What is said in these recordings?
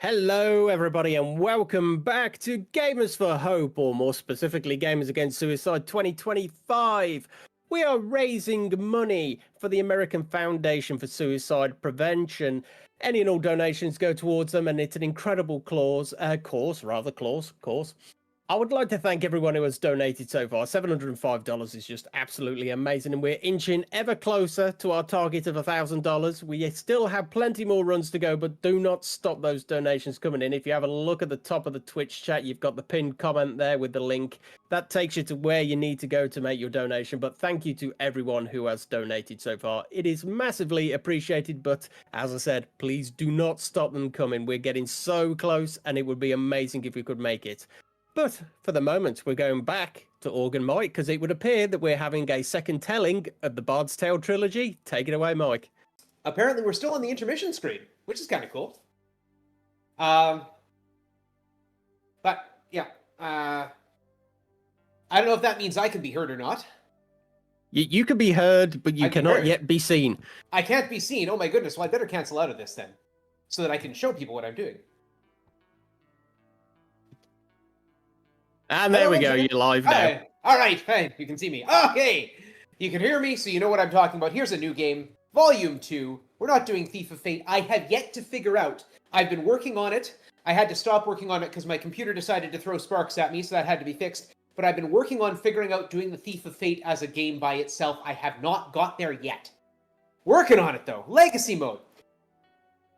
Hello, everybody, and welcome back to Gamers for Hope, or more specifically, Gamers Against Suicide 2025. We are raising money for the American Foundation for Suicide Prevention. Any and all donations go towards them, and it's an incredible cause. I would like to thank everyone who has donated so far. $705 is just absolutely amazing, and we're inching ever closer to our target of $1,000. We still have plenty more runs to go, but do not stop those donations coming in. If you have a look at the top of the Twitch chat, you've got the pinned comment there with the link. That takes you to where you need to go to make your donation, but thank you to everyone who has donated so far. It is massively appreciated, but as I said, please do not stop them coming. We're getting so close, and it would be amazing if we could make it. But for the moment, we're going back to OrganMike because it would appear that we're having a second telling of the Bard's Tale trilogy. Take it away, Mike. Apparently, we're still on the intermission screen, which is kind of cool. But yeah, I don't know if that means I can be heard or not. You can be heard, but you cannot yet be seen. I can't be seen. Oh my goodness! Well, I better cancel out of this then, so that I can show people what I'm doing. And there we go, you're live now. All right, fine. You can see me. Okay, you can hear me, so you know what I'm talking about. Here's a new game, Volume 2. We're not doing Thief of Fate. I have yet to figure out. I've been working on it. I had to stop working on it because my computer decided to throw sparks at me, so that had to be fixed. But I've been working on figuring out doing the Thief of Fate as a game by itself. I have not got there yet. Working on it, though. Legacy mode.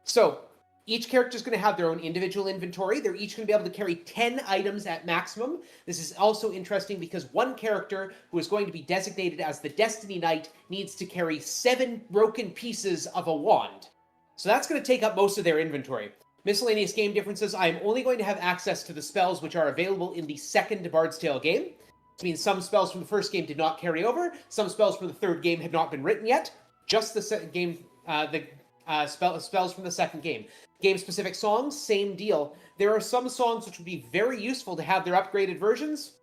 So, each character is going to have their own individual inventory. They're each going to be able to carry 10 items at maximum. This is also interesting because one character who is going to be designated as the Destiny Knight needs to carry 7 broken pieces of a wand. So that's going to take up most of their inventory. Miscellaneous game differences, I am only going to have access to the spells which are available in the second Bard's Tale game. This means some spells from the first game did not carry over. Some spells from the third game had not been written yet. Just the spells from the second game. Game-specific songs, same deal. There are some songs which would be very useful to have their upgraded versions,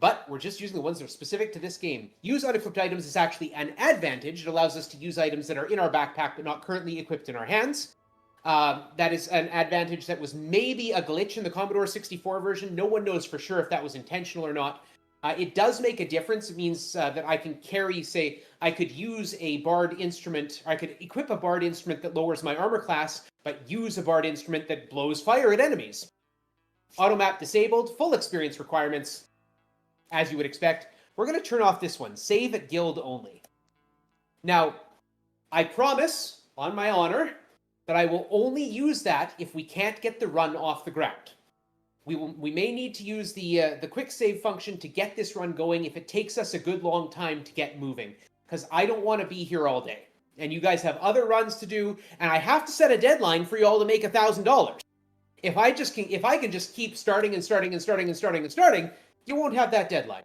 but we're just using the ones that are specific to this game. Use unequipped items is actually an advantage. It allows us to use items that are in our backpack but not currently equipped in our hands. That is an advantage that was maybe a glitch in the Commodore 64 version. No one knows for sure if that was intentional or not. It does make a difference. It means that I can carry, say, I could use a Bard instrument, or I could equip a Bard instrument that lowers my armor class, but use a Bard instrument that blows fire at enemies. Automap disabled, full experience requirements, as you would expect. We're going to turn off this one, save at guild only. Now, I promise, on my honor, that I will only use that if we can't get the run off the ground. We may need to use the quick save function to get this run going if it takes us a good long time to get moving, because I don't want to be here all day. And you guys have other runs to do, and I have to set a deadline for you all to make $1,000. If I can just keep starting, you won't have that deadline.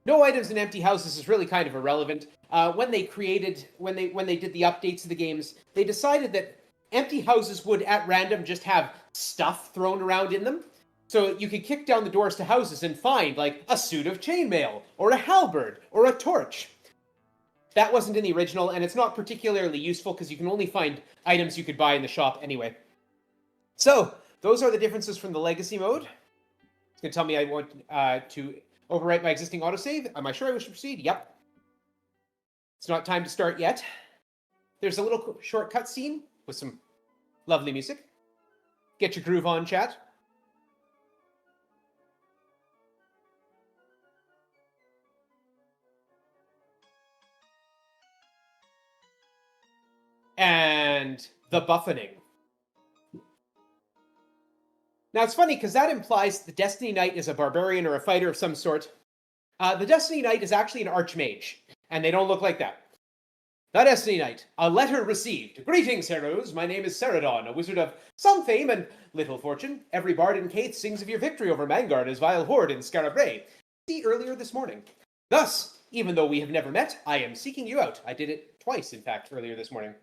No items in empty houses is really kind of irrelevant. When they did the updates to the games, they decided that empty houses would at random just have stuff thrown around in them. So you could kick down the doors to houses and find, like, a suit of chainmail, or a halberd, or a torch. That wasn't in the original, and it's not particularly useful because you can only find items you could buy in the shop anyway. So, those are the differences from the Legacy mode. It's going to tell me I want to overwrite my existing autosave. Am I sure I wish to proceed? Yep. It's not time to start yet. There's a little short cutscene with some lovely music. Get your groove on, chat. And the buffeting. Now, it's funny, because that implies the Destiny Knight is a barbarian or a fighter of some sort. The Destiny Knight is actually an archmage, and they don't look like that. The Destiny Knight, a letter received. Greetings, heroes. My name is Ceradon, a wizard of some fame and little fortune. Every bard in Caith sings of your victory over Mangard and his vile horde in Scarabray. See earlier this morning. Thus, even though we have never met, I am seeking you out. I did it twice, in fact, earlier this morning.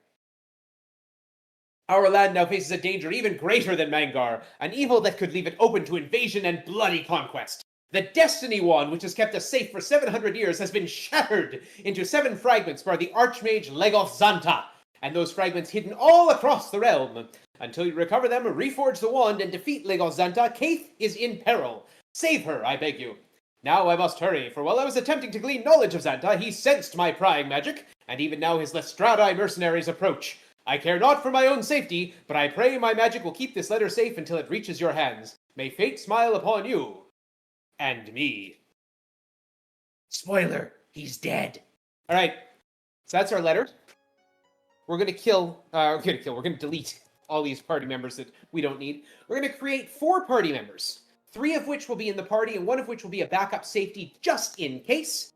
Our land now faces a danger even greater than Mangar, an evil that could leave it open to invasion and bloody conquest. The Destiny Wand, which has kept us safe for 700 years, has been shattered into 7 fragments by the Archmage Legoth Zanta, and those fragments hidden all across the realm. Until you recover them, reforge the wand, and defeat Legos Xanta, Kaith is in peril. Save her, I beg you. Now I must hurry, for while I was attempting to glean knowledge of Xanta, he sensed my prying magic, and even now his Lestradi mercenaries approach. I care not for my own safety, but I pray my magic will keep this letter safe until it reaches your hands. May fate smile upon you. And me. Spoiler, he's dead. All right, so that's our letter. We're going to delete all these party members that we don't need. We're going to create 4 party members, 3 of which will be in the party and 1 of which will be a backup safety just in case.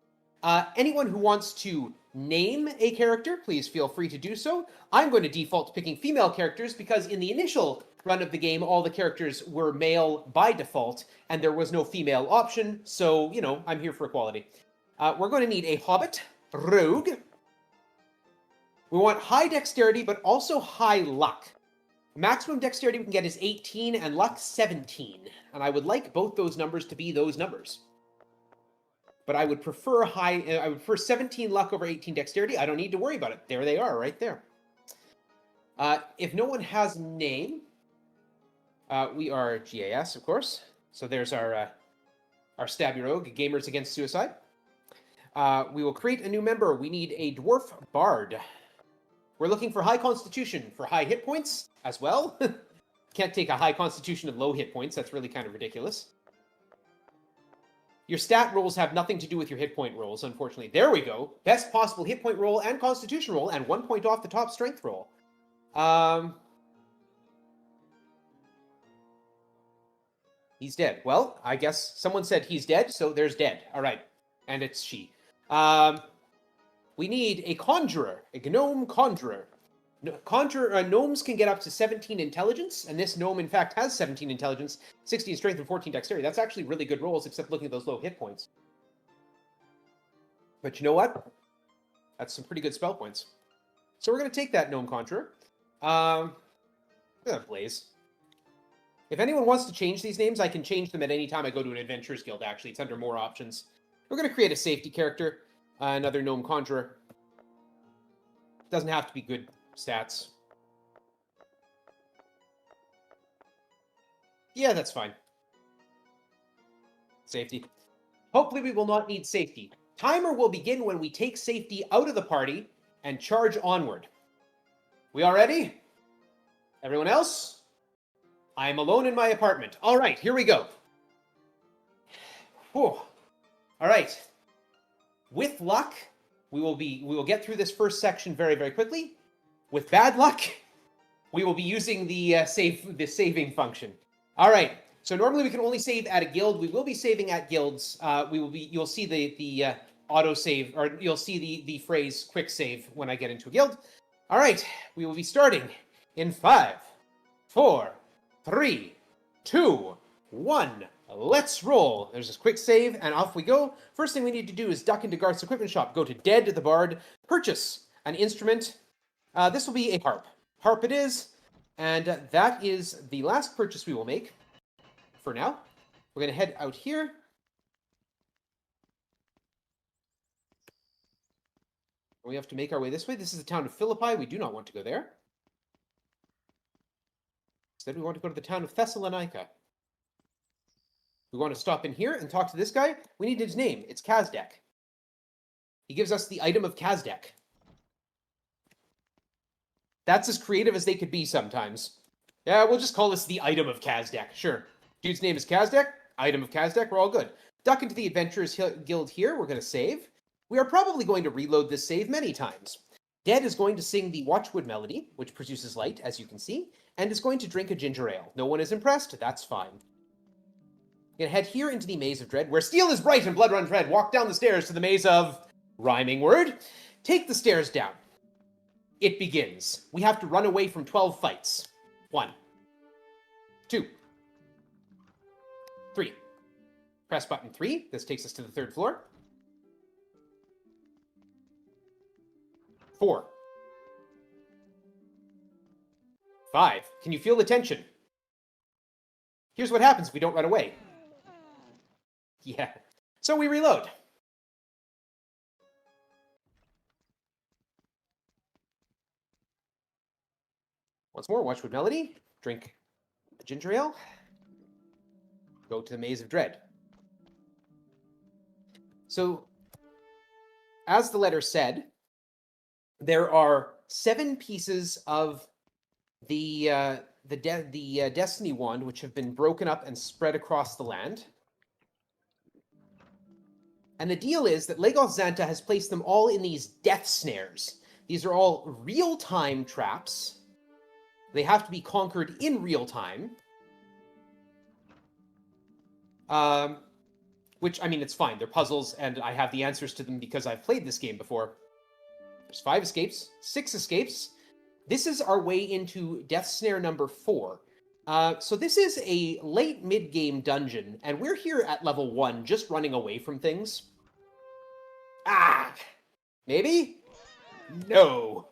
Anyone who wants to name a character, please feel free to do so. I'm going to default to picking female characters because in the initial run of the game, all the characters were male by default, and there was no female option, so, you know, I'm here for equality. We're going to need a hobbit, rogue. We want high dexterity, but also high luck. Maximum dexterity we can get is 18 and luck 17. And I would like both those numbers to be those numbers. But I would prefer 17 luck over 18 dexterity. I don't need to worry about it. There they are, right there. If no one has a name, we are GAS, of course. So there's our Stabby Rogue, Gamers Against Suicide. We will create a new member. We need a Dwarf Bard. We're looking for high constitution for high hit points as well. Can't take a high constitution and low hit points. That's really kind of ridiculous. Your stat rolls have nothing to do with your hit point rolls, unfortunately. There we go. Best possible hit point roll and constitution roll, and 1 point off the top strength roll. He's dead. Well, I guess someone said he's dead, so there's dead. All right. And it's she. We need a conjurer, a gnome conjurer. Gnomes can get up to 17 intelligence, and this gnome, in fact, has 17 intelligence, 16 strength, and 14 dexterity. That's actually really good rolls, except looking at those low hit points. But you know what? That's some pretty good spell points. So we're going to take that gnome conjurer. Blaze. If anyone wants to change these names, I can change them at any time I go to an Adventurers Guild, actually. It's under more options. We're going to create a safety character. Another gnome conjurer. Doesn't have to be good stats. Yeah, that's fine. Safety. Hopefully we will not need safety. Timer will begin when we take safety out of the party and charge onward. We all ready? Everyone else? I am alone in my apartment. All right, here we go. Whew. All right. With luck, we will get through this first section very, very quickly. With bad luck, we will be using the saving function. All right. So normally we can only save at a guild. We will be saving at guilds. You'll see the auto save, or you'll see the phrase quick save when I get into a guild. All right. We will be starting in 5, 4, 3, 2, 1. Let's roll. There's this quick save, and off we go. First thing we need to do is duck into Garth's equipment shop. Go to Dead the Bard, purchase an instrument. This will be a harp. Harp it is, and that is the last purchase we will make for now. We're going to head out here. We have to make our way this way. This is the town of Philippi. We do not want to go there. Instead, we want to go to the town of Thessalonica. We want to stop in here and talk to this guy. We need his name. It's Kazdek. He gives us the item of Kazdek. That's as creative as they could be sometimes. Yeah, we'll just call this the item of Kazdek. Sure. Dude's name is Kazdek. Item of Kazdek. We're all good. Duck into the Adventurers Guild here. We're going to save. We are probably going to reload this save many times. Dead is going to sing the Watchwood Melody, which produces light, as you can see, and is going to drink a ginger ale. No one is impressed. That's fine. We're going to head here into the Maze of Dread, where steel is bright and blood runs red. Walk down the stairs to the Maze of... rhyming word. Take the stairs down. It begins. We have to run away from 12 fights. 1, 2, 3. Press button 3. This takes us to the 3rd floor. 4. 5. Can you feel the tension? Here's what happens if we don't run away. Yeah. So we reload. Once more, Watchwood Melody. Drink the ginger ale. Go to the Maze of Dread. So, as the letter said, there are 7 pieces of the Destiny Wand which have been broken up and spread across the land. And the deal is that Lagos Xanta has placed them all in these death snares. These are all real-time traps. They have to be conquered in real time. Which, I mean, it's fine. They're puzzles, and I have the answers to them because I've played this game before. There's 5 escapes, 6 escapes. This is our way into Death Snare number 4. So this is a late mid-game dungeon, and we're here at level 1, just running away from things. Ah! Maybe? No!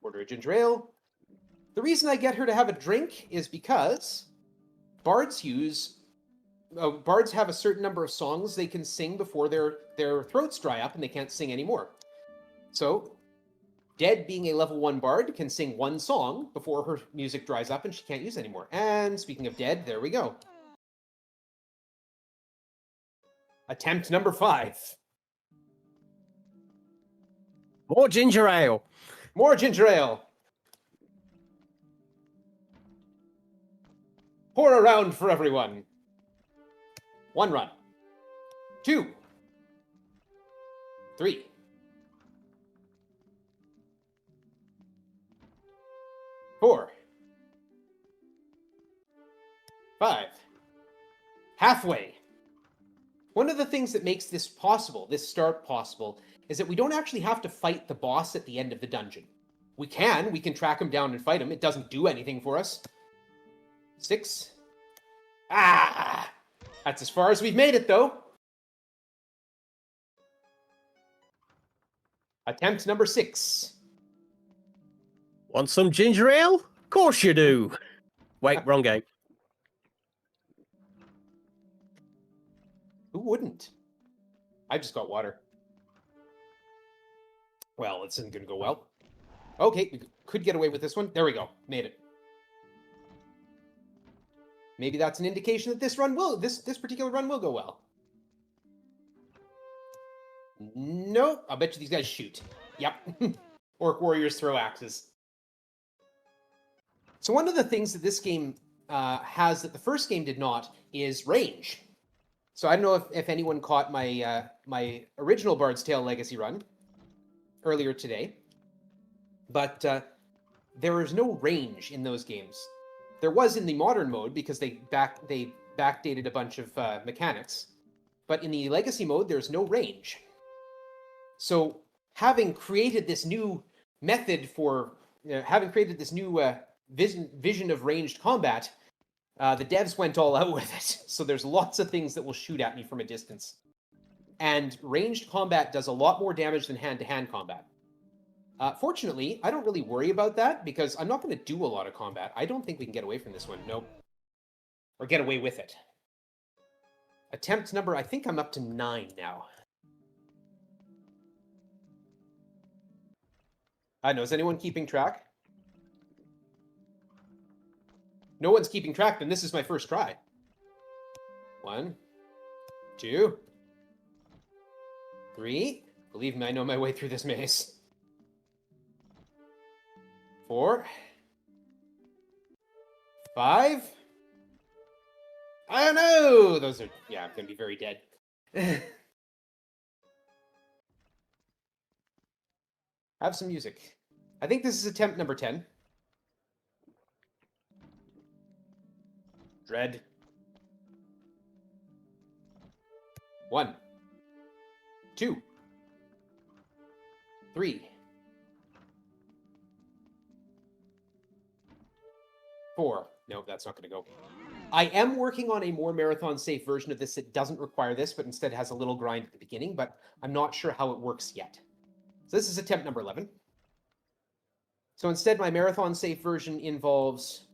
Order a ginger ale. The reason I get her to have a drink is because bards have a certain number of songs they can sing before their throats dry up and they can't sing anymore. So, Dead, being a level 1 bard, can sing 1 song before her music dries up and she can't use it anymore. And speaking of Dead, there we go. Attempt number 5. More ginger ale. More ginger ale. Pour around for everyone. 1 run. 2. 3. 4. 5. Halfway. One of the things that makes this possible, this start possible, is that we don't actually have to fight the boss at the end of the dungeon. We can track him down and fight him. It doesn't do anything for us. 6. Ah! That's as far as we've made it, though. Attempt number 6. Want some ginger ale? Of course you do. Wait, wrong game. Who wouldn't? I just got water. Well, this isn't going to go well. Okay, we could get away with this one. There we go. Made it. Maybe that's an indication that this particular run will go well. Nope. I'll bet you these guys shoot. Yep. Orc warriors throw axes. So one of the things that this game has that the first game did not is range. So I don't know if anyone caught my my original Bard's Tale Legacy run earlier today, but there is no range in those games. There was in the modern mode because they backdated a bunch of mechanics, but in the Legacy mode there's no range. So having created this new method for having created this new vision of ranged combat, the devs went all out with it. So there's lots of things that will shoot at me from a distance. And ranged combat does a lot more damage than hand-to-hand combat. Fortunately, I don't really worry about that because I'm not going to do a lot of combat. I don't think we can get away from this one. Nope. Or get away with it. Attempt number, I think I'm up to 9 now. I don't know, is anyone keeping track? No one's keeping track, then this is my first try. 1, 2, 3. Believe me, I know my way through this maze. 4, 5. I don't know! Those are, yeah, I'm gonna be very dead. Have some music. I think this is attempt number 10. Dread. 1, 2, 3, 4. No, that's not going to go. I am working on a more marathon-safe version of this that doesn't require this, but instead has a little grind at the beginning, but I'm not sure how it works yet. So this is attempt number 11. So instead, my marathon-safe version involves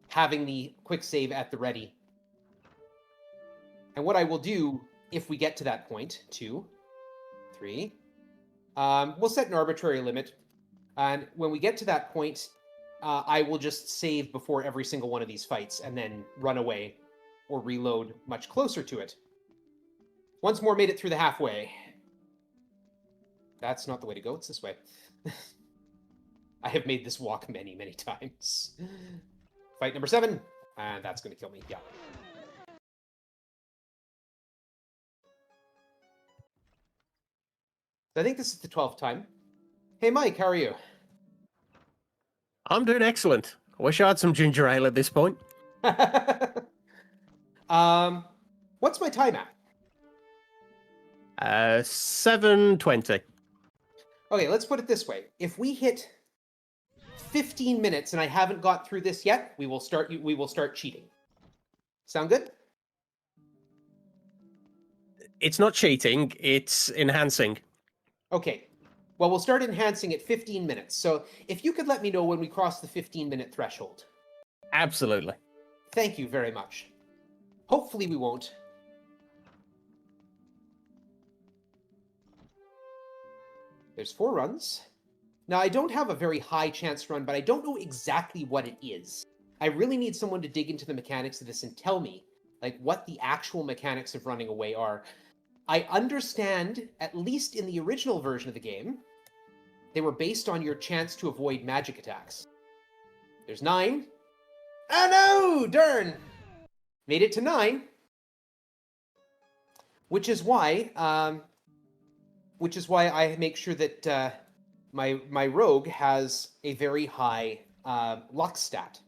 having the quick save at the ready. And what I will do if we get to that point, 2, 3. We'll set an arbitrary limit. And when we get to that point, I will just save before every single one of these fights and then run away or reload much closer to it. Once more, made it through the halfway. That's not the way to go. It's this way. I have made this walk many, many times. Fight number 7. And that's going to kill me. Yeah. I think this is the 12th time. Hey, Mike, how are you? I'm doing excellent. I wish I had some ginger ale at this point. What's my time at? 7:20. Okay, let's put it this way. If we hit 15 minutes and I haven't got through this yet, we will start cheating. Sound good? It's not cheating, it's enhancing. Okay. Well, we'll start enhancing at 15 minutes. So if you could let me know when we cross the 15-minute threshold. Absolutely. Thank you very much. Hopefully we won't. There's 4 runs. Now, I don't have a very high chance run, but I don't know exactly what it is. I really need someone to dig into the mechanics of this and tell me, like, what the actual mechanics of running away are. I understand, at least in the original version of the game, they were based on your chance to avoid magic attacks. There's 9. Oh no! Darn! Made it to 9. Which is why I make sure that my rogue has a very high luck stat.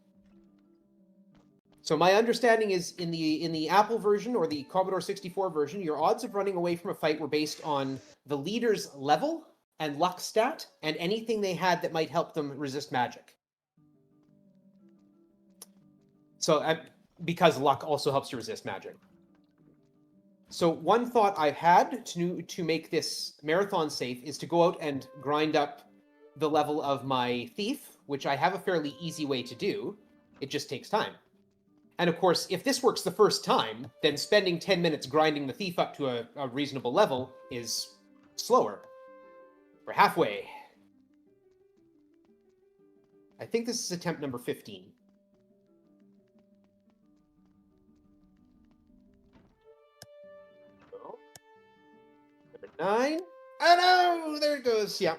So my understanding is in the Apple version or the Commodore 64 version, your odds of running away from a fight were based on the leader's level and luck stat and anything they had that might help them resist magic. So because luck also helps you resist magic. So one thought I've had to make this marathon safe is to go out and grind up the level of my thief, which I have a fairly easy way to do. It just takes time. And of course, if this works the first time, then spending 10 minutes grinding the thief up to a reasonable level is slower. We're halfway. I think this is attempt number 15. Number 9. Oh no! There it goes. Yeah.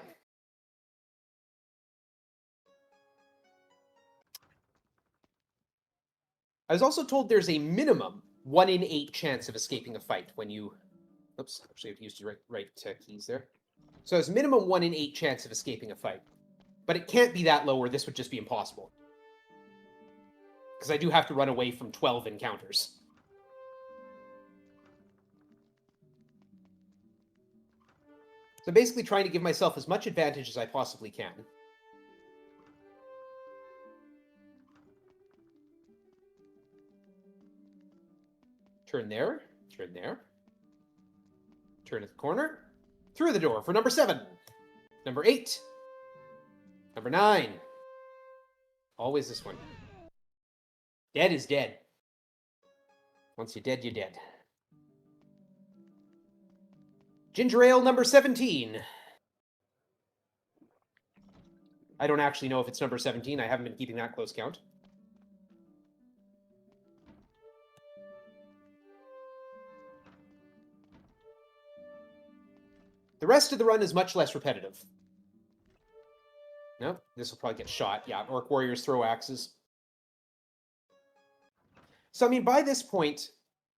I was also told there's a minimum 1 in 8 chance of escaping a fight when you... Oops, actually I have to use the right keys there. So there's a minimum 1 in 8 chance of escaping a fight. But it can't be that low or this would just be impossible. Because I do have to run away from 12 encounters. So basically trying to give myself as much advantage as I possibly can. Turn there, turn there. Turn at the corner. Through the door for number 7. Number 8. Number 9. Always this one. Dead is dead. Once you're dead, you're dead. Ginger ale number 17. I don't actually know if it's number 17. I haven't been keeping that close count. The rest of the run is much less repetitive. No, this will probably get shot. Yeah, Orc Warriors throw axes. So, I mean, by this point,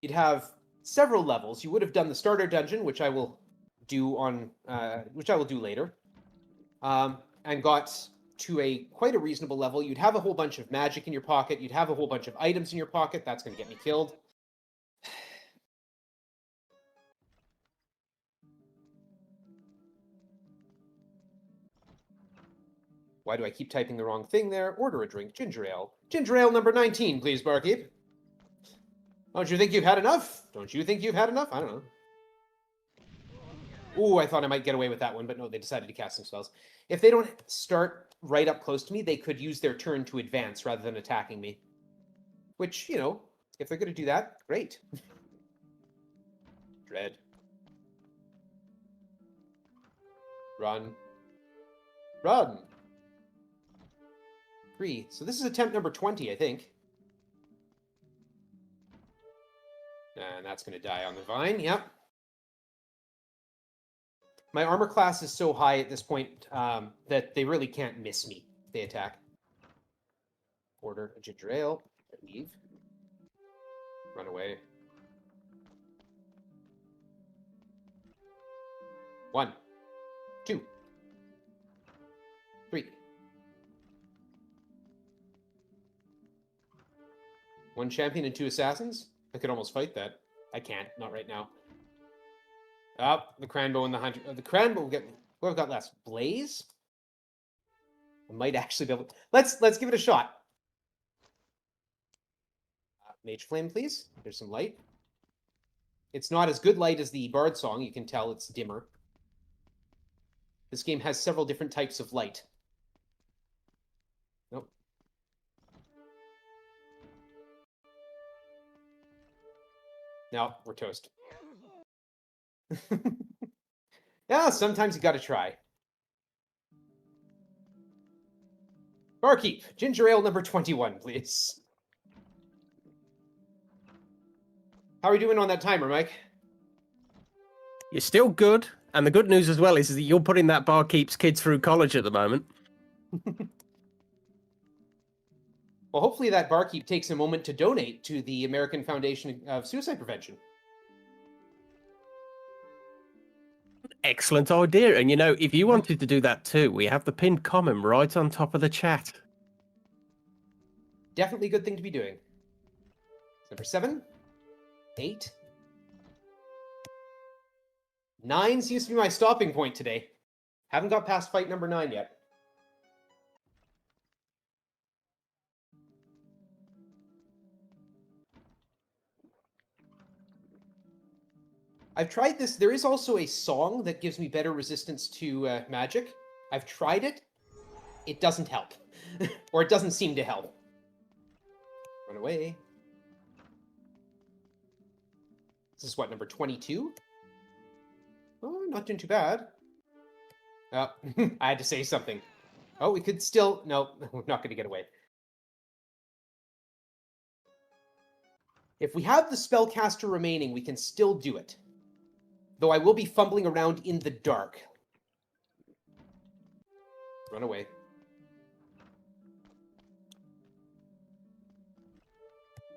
you'd have several levels. You would have done the starter dungeon, which I will do later, and got to quite a reasonable level. You'd have a whole bunch of magic in your pocket. You'd have a whole bunch of items in your pocket. That's going to get me killed. Why do I keep typing the wrong thing there? Order a drink, ginger ale. Ginger ale number 19, please, barkeep. Don't you think you've had enough? Don't you think you've had enough? I don't know. Ooh, I thought I might get away with that one, but no, they decided to cast some spells. If they don't start right up close to me, they could use their turn to advance rather than attacking me. Which, you know, if they're going to do that, great. Dread. Run. Run! 3. So this is attempt number 20, I think. And that's going to die on the vine. Yep. My armor class is so high at this point that they really can't miss me if they attack. Order a ginger ale. Leave. Run away. 1, 2, 3. 1 champion and 2 assassins? I could almost fight that. I can't. Not right now. The Cranbow and the Hunter. The Cranbow will get me. What have I got last? Blaze? I might actually be able... Let's give it a shot. Mage Flame, please. There's some light. It's not as good light as the Bard song. You can tell it's dimmer. This game has several different types of light. Nope. No, we're toast. Yeah, sometimes you gotta try. Barkeep, ginger ale number 21, please. How are we doing on that timer, Mike? You're still good. And the good news as well is that you're putting that barkeep's kids through college at the moment. Well, hopefully that barkeep takes a moment to donate to the American Foundation of Suicide Prevention. Excellent idea. And you know, if you wanted to do that too, we have the pinned comment right on top of the chat. Definitely a good thing to be doing. Number 7, 8, 9 seems to be my stopping point today. Haven't got past fight number 9 yet. I've tried this. There is also a song that gives me better resistance to magic. I've tried it. It doesn't help. Or it doesn't seem to help. Run away. This is what, number 22? Oh, not doing too bad. Oh, I had to say something. Oh, we could still... No, we're not going to get away. If we have the spellcaster remaining, we can still do it. Though I will be fumbling around in the dark. Run away.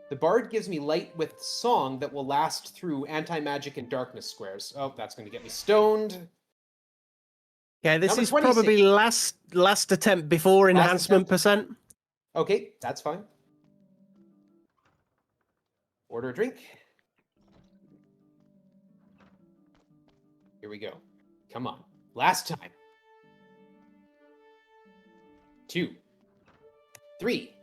The Bard gives me light with song that will last through anti-magic and darkness squares. Oh, that's going to get me stoned. Yeah, this Number is 26. probably last attempt before enhancement percent. Okay, that's fine. Order a drink. Here we go. Come on. Last time. 2, 3,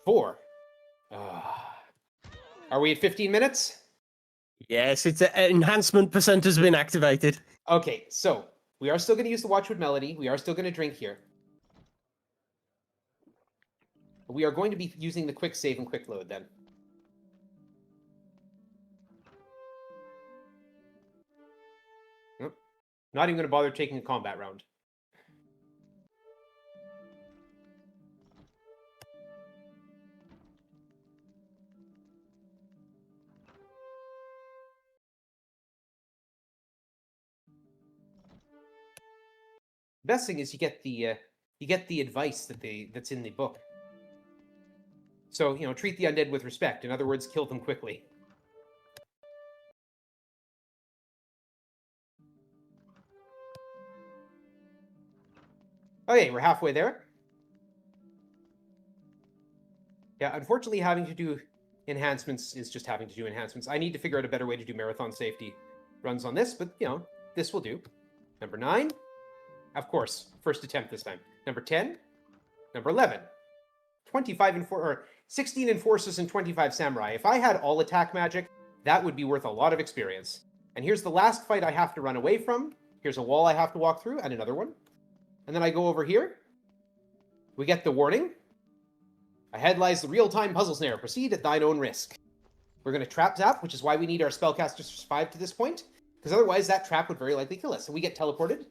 4. Are we at 15 minutes? Yes, it's enhancement percent has been activated. Okay, so we are still going to use the Watchwood Melody. We are still going to drink here. We are going to be using the quick save and quick load then. Nope. Not even going to bother taking a combat round. Best thing is you get the advice that's in the book. So, you know, treat the undead with respect. In other words, kill them quickly. Okay, we're halfway there. Yeah, unfortunately, having to do enhancements is just having to do enhancements. I need to figure out a better way to do marathon safety runs on this, but, you know, this will do. Number 9. Of course, first attempt this time. Number 10. Number 11. 25 or 16 enforcers and 25 samurai. If I had all attack magic, that would be worth a lot of experience. And here's the last fight I have to run away from. Here's a wall I have to walk through, and another one. And then I go over here. We get the warning. Ahead lies the real-time puzzle snare. Proceed at thine own risk. We're going to trap zap, which is why we need our spellcasters to survive to this point, because otherwise that trap would very likely kill us. And we get teleported.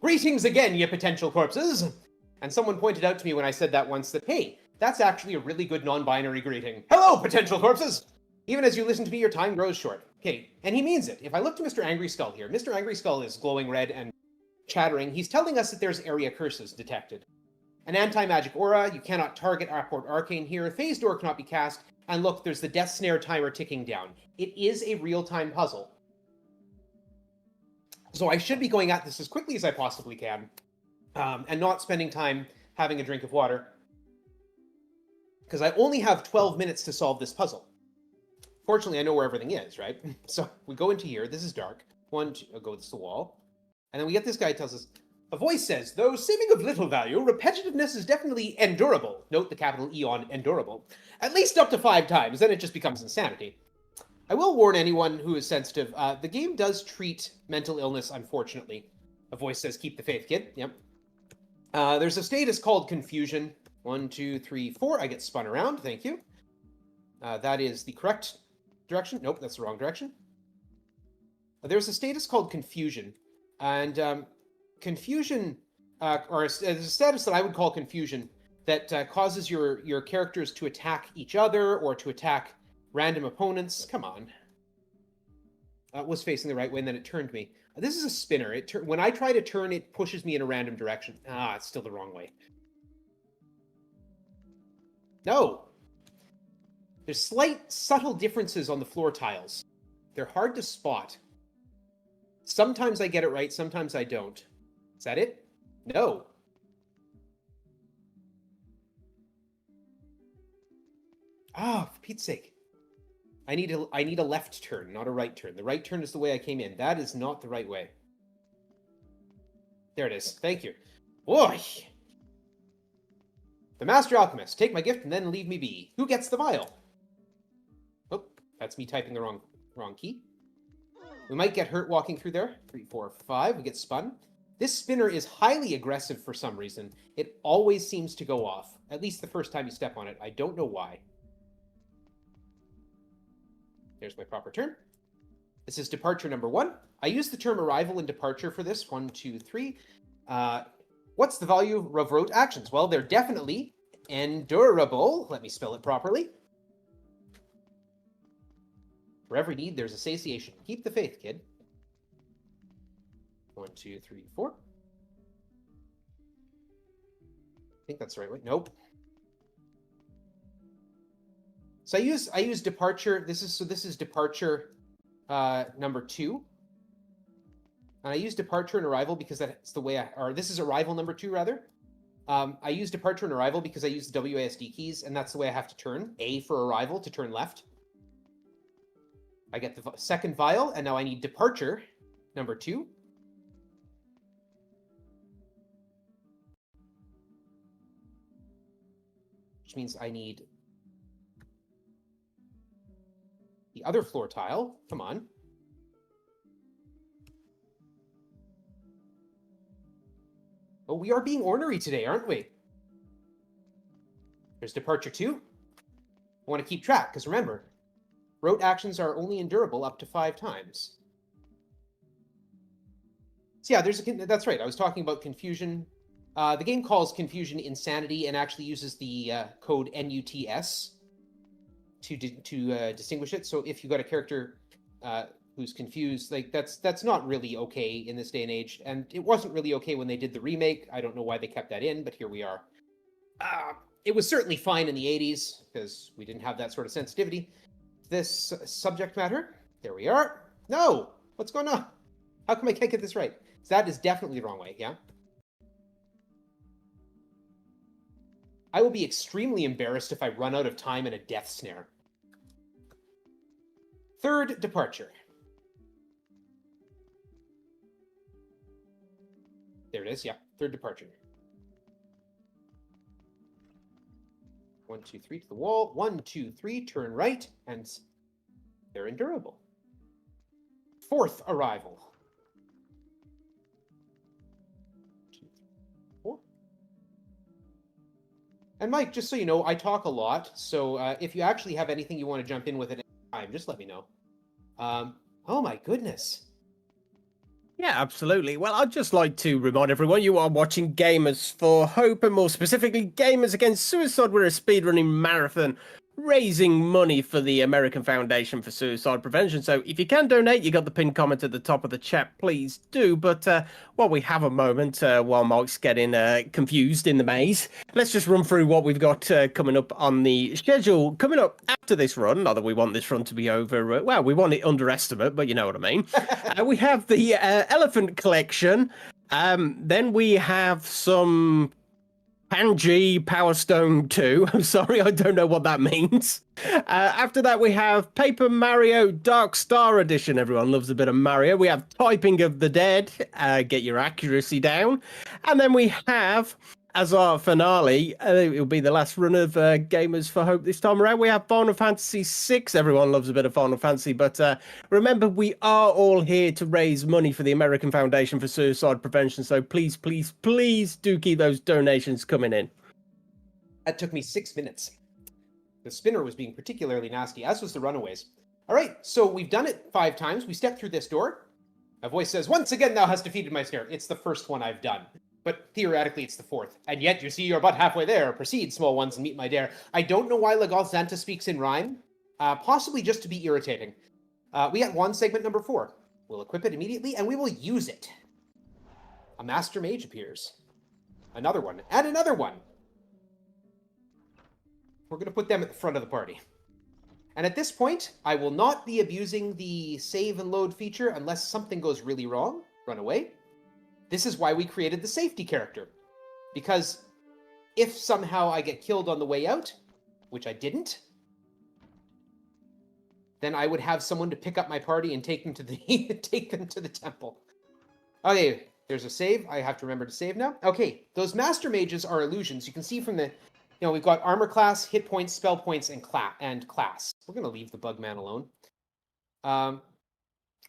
Greetings again, ye potential corpses! And someone pointed out to me when I said that once that, hey, that's actually a really good non-binary greeting. Hello, potential corpses! Even as you listen to me, your time grows short. Okay, and he means it. If I look to Mr. Angry Skull here, Mr. Angry Skull is glowing red and chattering. He's telling us that there's area curses detected. An anti-magic aura, you cannot target Apport Arcane here, Phase Door cannot be cast, and look, there's the Death Snare timer ticking down. It is a real-time puzzle. So I should be going at this as quickly as I possibly can, and not spending time having a drink of water, because I only have 12 minutes to solve this puzzle. Fortunately, I know where everything is, right? So we go into here, this is dark. I'll go this to the wall. And then we get this guy who tells us, a voice says, though seeming of little value, repetitiveness is definitely endurable. Note the capital E on endurable. At least up to 5 times, then it just becomes insanity. I will warn anyone who is sensitive, the game does treat mental illness, unfortunately. A voice says, keep the faith, kid. Yep. There's a status called confusion. 1, 2, 3, 4. I get spun around, thank you. That is the correct direction. Nope, that's the wrong direction. There's a status called confusion. And confusion, or a status that I would call confusion, that causes your characters to attack each other or to attack random opponents. Come on. Was facing the right way, and then it turned me. This is a spinner. When I try to turn, it pushes me in a random direction. Ah, it's still the wrong way. No! There's slight, subtle differences on the floor tiles. They're hard to spot. Sometimes I get it right, sometimes I don't. Is that it? No. Ah, for Pete's sake. I need a left turn, not a right turn. The right turn is the way I came in. That is not the right way. There it is. Thank you. Boy! The Master Alchemist. Take my gift and then leave me be. Who gets the vial? Oh, that's me typing the wrong key. We might get hurt walking through there. 3, 4, 5. We get spun. This spinner is highly aggressive for some reason. It always seems to go off. At least the first time you step on it. I don't know why. There's my proper turn. This is departure number 1. I use the term arrival and departure for this. 1, 2, 3. What's the value of rote actions? Well, they're definitely endurable. Let me spell it properly. For every need, there's a satiation. Keep the faith, kid. 1, 2, 3, 4. I think that's the right way. Nope. So I use departure. This is departure number 2. And I use departure and arrival because that's the way this is arrival number 2 rather. I use departure and arrival because I use the WASD keys, and that's the way I have to turn. A for arrival to turn left. I get the second vial, and now I need departure number 2. Which means I need the other floor tile. Come on. Oh, we are being ornery today, aren't we? There's departure 2. I want to keep track, because remember, rote actions are only endurable up to 5 times. So yeah, that's right. I was talking about confusion. The game calls confusion insanity and actually uses the code NUTS to distinguish it. So if you got a character who's confused, like that's not really okay in this day and age. And it wasn't really okay when they did the remake. I don't know why they kept that in, but here we are. It was certainly fine in the 80s because we didn't have that sort of sensitivity. This subject matter, there we are. No, what's going on? How come I can't get this right? So that is definitely the wrong way, yeah? I will be extremely embarrassed if I run out of time in a death snare. Third departure. There it is, yeah. Third departure. 1, 2, 3 to the wall. 1, 2, 3, turn right, and they're endurable. Fourth arrival. 2, 3, 4. And Mike, just so you know, I talk a lot, so if you actually have anything you want to jump in with it, time. Just let me know. Oh my goodness. Yeah, absolutely. Well, I'd just like to remind everyone you are watching Gamers for Hope, and more specifically, Gamers Against Suicide. We're a speedrunning marathon raising money for the American Foundation for Suicide Prevention. So if you can donate, you got the pinned comment at the top of the chat, please do. But while we have a moment, while Mike's getting confused in the maze, let's just run through what we've got coming up on the schedule. Coming up after this run, not that we want this run to be over, well, we want it under estimate, but you know what I mean. We have the Elephant Collection. Then we have some Panji Power Stone 2. I'm sorry, I don't know what that means. After that, we have Paper Mario Dark Star Edition. Everyone loves a bit of Mario. We have Typing of the Dead. Get your accuracy down. And then we have, as our finale, it will be the last run of Gamers for Hope this time around. We have Final Fantasy VI. Everyone loves a bit of Final Fantasy, but remember, we are all here to raise money for the American Foundation for Suicide Prevention. So please, please, please do keep those donations coming in. That took me 6 minutes. The spinner was being particularly nasty, as was the runaways. All right, so we've done it 5 times. We stepped through this door. A voice says, "Once again, thou hast defeated my snare." It's the first one I've done. But theoretically, it's the 4th. And yet, you see, you're but halfway there. Proceed, small ones, and meet my dare. I don't know why Legal Santa speaks in rhyme. Possibly just to be irritating. We got one segment number 4. We'll equip it immediately, and we will use it. A Master Mage appears. Another one, and another one. We're going to put them at the front of the party. And at this point, I will not be abusing the save and load feature unless something goes really wrong. Run away. This is why we created the safety character. Because if somehow I get killed on the way out, which I didn't, then I would have someone to pick up my party and take them to the take them to the temple. Okay, there's a save. I have to remember to save now. Okay, those master mages are illusions. You can see from the, we've got armor class, hit points, spell points, and class. We're going to leave the Bugman alone.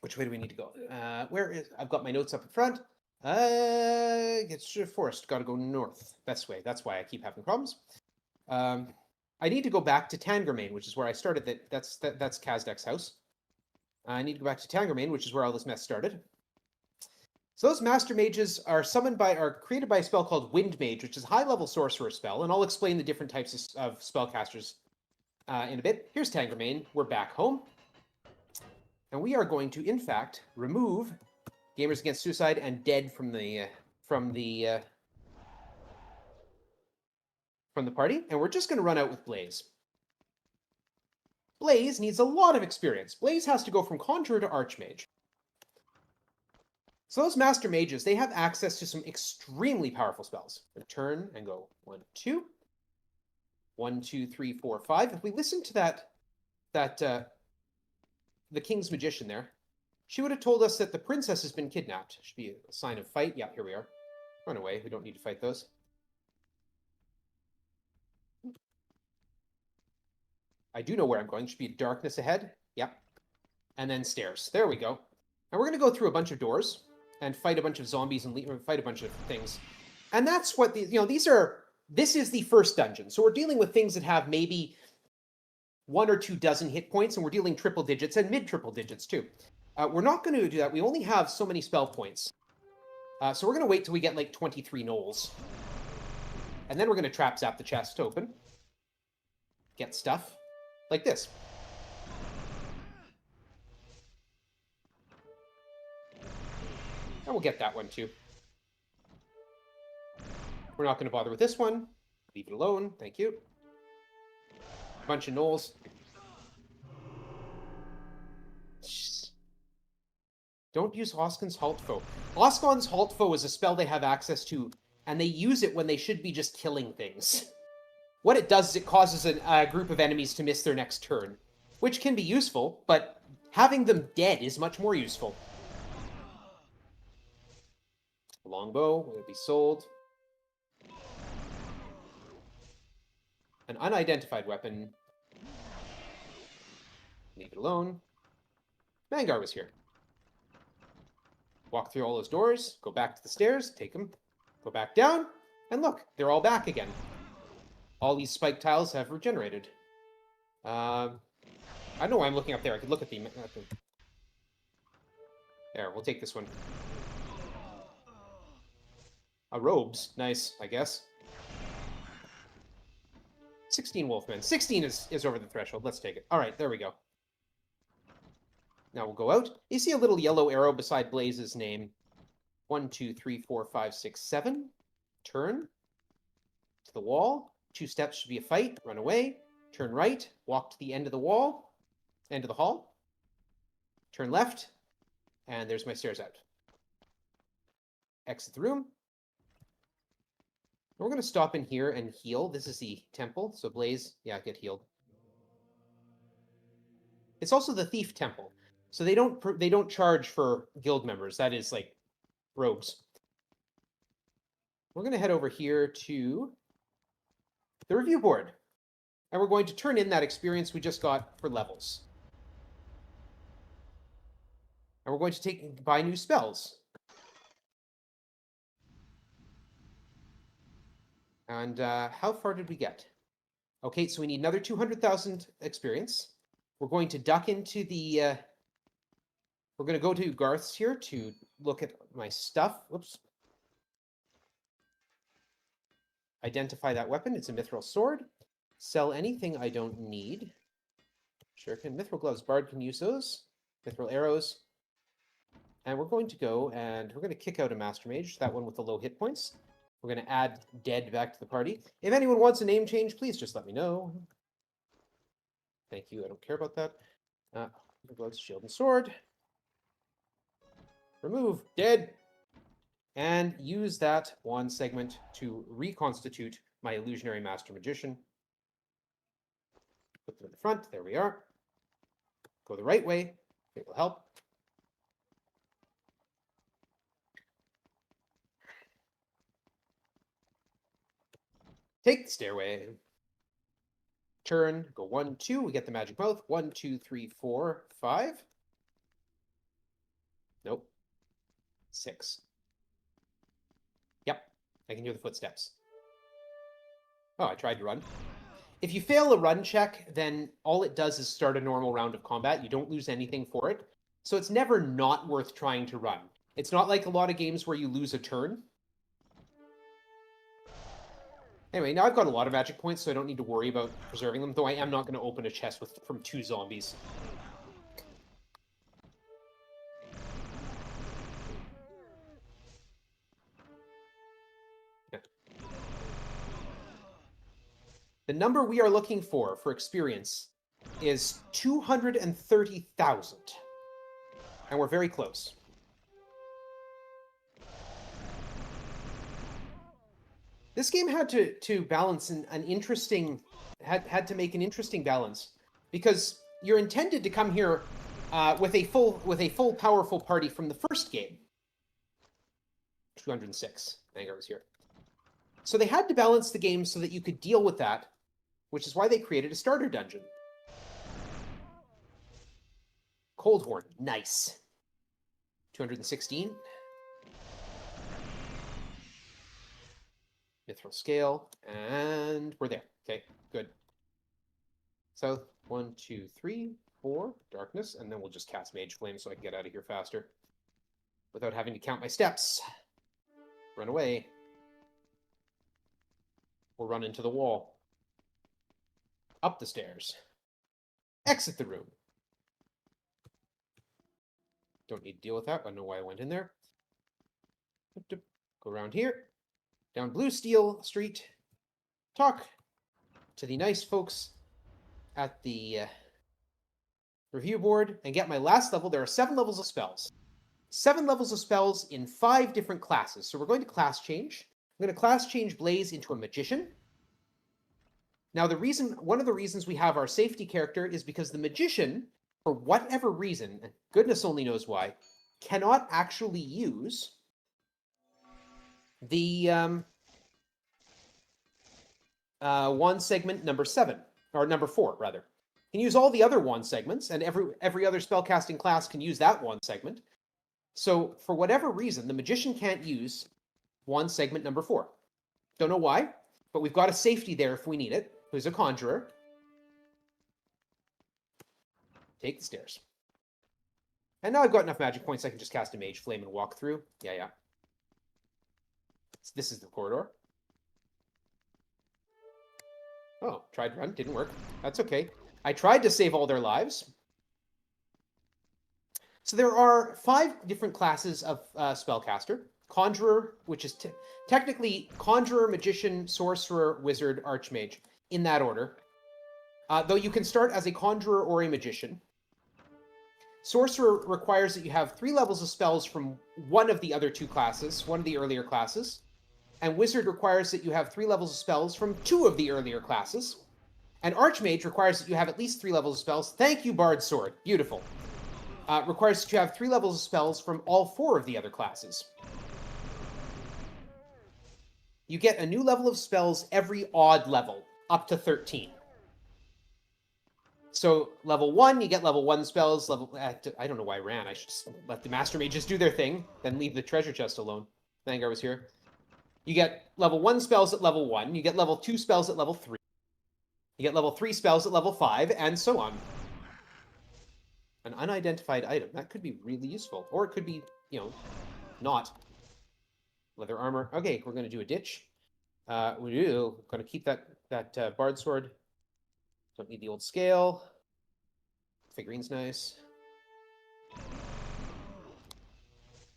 Which way do we need to go? I've got my notes up in front. It's forest. Got to go north. Best way. That's why I keep having problems. I need to go back to Tangermain, which is where I started. That's Kazdek's house. I need to go back to Tangermain, which is where all this mess started. So those master mages are created by a spell called Wind Mage, which is a high-level sorcerer spell, and I'll explain the different types of spellcasters in a bit. Here's Tangermain. We're back home, and we are going to, in fact, remove Gamers Against Suicide and Dead from the party, and we're just going to run out with Blaze. Blaze needs a lot of experience. Blaze has to go from Conjurer to Archmage. So those Master Mages, they have access to some extremely powerful spells. Turn and go 1, 2. 1, 2, 3, 4, 5. If we listen to the King's Magician there, she would have told us that the princess has been kidnapped. Should be a sign of fight. Yeah, here we are. Run away. We don't need to fight those. I do know where I'm going. Should be darkness ahead. Yep. And then stairs. There we go. And we're going to go through a bunch of doors and fight a bunch of zombies and fight a bunch of things. And that's what this is the first dungeon. So we're dealing with things that have maybe 1 or 2 dozen hit points, and we're dealing triple digits and mid-triple digits too. We're not going to do that. We only have so many spell points. So we're going to wait till we get like 23 gnolls. And then we're going to trap zap the chest open. Get stuff. Like this. And we'll get that one too. We're not going to bother with this one. Leave it alone. Thank you. A bunch of gnolls. Don't use Oskin's Halt Foe. Oskin's Halt Foe is a spell they have access to, and they use it when they should be just killing things. What it does is it causes a group of enemies to miss their next turn, which can be useful, but having them dead is much more useful. A longbow will be sold. An unidentified weapon. Leave it alone. Mangar was here. Walk through all those doors, go back to the stairs, take them, go back down, and look, they're all back again. All these spike tiles have regenerated. I don't know why I'm looking up there. I could look at the... There, we'll take this one. Robes. Nice, I guess. 16 Wolfmen. 16 is over the threshold. Let's take it. All right, there we go. Now we'll go out. You see a little yellow arrow beside Blaze's name. 1, 2, 3, 4, 5, 6, 7. Turn to the wall. 2 steps should be a fight. Run away. Turn right. Walk to the end of the wall. End of the hall. Turn left. And there's my stairs out. Exit the room. We're going to stop in here and heal. This is the temple. So Blaze, yeah, get healed. It's also the thief temple. So they don't charge for guild members. That is like robes. We're going to head over here to the review board. And we're going to turn in that experience we just got for levels. And we're going to buy new spells. And how far did we get? Okay, so we need another 200,000 experience. We're going to duck into the... we're going to go to Garth's here to look at my stuff. Whoops. Identify that weapon. It's a mithril sword. Sell anything I don't need. Sure can. Mithril gloves. Bard can use those. Mithril arrows. And we're going to go and we're going to kick out a Master Mage, that one with the low hit points. We're going to add Dead back to the party. If anyone wants a name change, please just let me know. Thank you. I don't care about that. Gloves, shield, and sword. Remove Dead. And use that wand segment to reconstitute my Illusionary Master Magician. Put them in the front. There we are. Go the right way. It will help. Take the stairway. Turn. Go 1, 2. We get the magic mouth. 1, 2, 3, 4, 5. Nope. 6. Yep. I can hear the footsteps. Oh, I tried to run. If you fail a run check, then all it does is start a normal round of combat. You don't lose anything for it. So it's never not worth trying to run. It's not like a lot of games where you lose a turn. Anyway, now I've got a lot of magic points, so I don't need to worry about preserving them, though I am not going to open a chest from 2 zombies. Yeah. The number we are looking for experience is 230,000. And we're very close. This game had to balance an interesting... had to make an interesting balance. Because you're intended to come here with a full powerful party from the first game. 206. I think I was here. So they had to balance the game so that you could deal with that, which is why they created a starter dungeon. Cold Horn. Nice. 216. Mithril scale, and we're there. Okay, good. South, 1, 2, 3, 4, darkness, and then we'll just cast Mage Flame so I can get out of here faster without having to count my steps. Run away. Or run into the wall. Up the stairs. Exit the room. Don't need to deal with that. I don't know why I went in there. Go around here. Down Blue Steel Street, talk to the nice folks at the review board, and get my last level. There are 7 levels of spells. 7 levels of spells in 5 different classes. So we're going to class change. I'm going to class change Blaze into a Magician. Now, one of the reasons we have our safety character is because the Magician, for whatever reason, and goodness only knows why, cannot actually use the wand segment number 7, or number 4, rather. You can use all the other wand segments, and every other spellcasting class can use that wand segment. So, for whatever reason, the Magician can't use wand segment number 4. Don't know why, but we've got a safety there if we need it, who's a Conjurer. Take the stairs. And now I've got enough magic points I can just cast a Mage Flame and walk through. Yeah. So this is the corridor. Oh, tried to run, didn't work. That's okay. I tried to save all their lives. So there are 5 different classes of spellcaster. Conjurer, which is technically Conjurer, Magician, Sorcerer, Wizard, Archmage, in that order. Though you can start as a Conjurer or a Magician. Sorcerer requires that you have 3 levels of spells from one of the other 2 classes, one of the earlier classes. And Wizard requires that you have 3 levels of spells from 2 of the earlier classes. And Archmage requires that you have at least 3 levels of spells. Thank you, Bard's Sword. Beautiful. Requires that you have 3 levels of spells from all 4 of the other classes. You get a new level of spells every odd level, up to 13. So level 1, you get level 1 spells. I don't know why I ran. I should just let the Master Mages do their thing, then leave the treasure chest alone. Vanguard was here. You get level 1 spells at level 1. You get level 2 spells at level 3. You get level 3 spells at level 5, and so on. An unidentified item. That could be really useful. Or it could be, not. Leather armor. Okay, we're going to do a ditch. We're going to keep that Bard Sword. Don't need the old scale. Figurine's nice.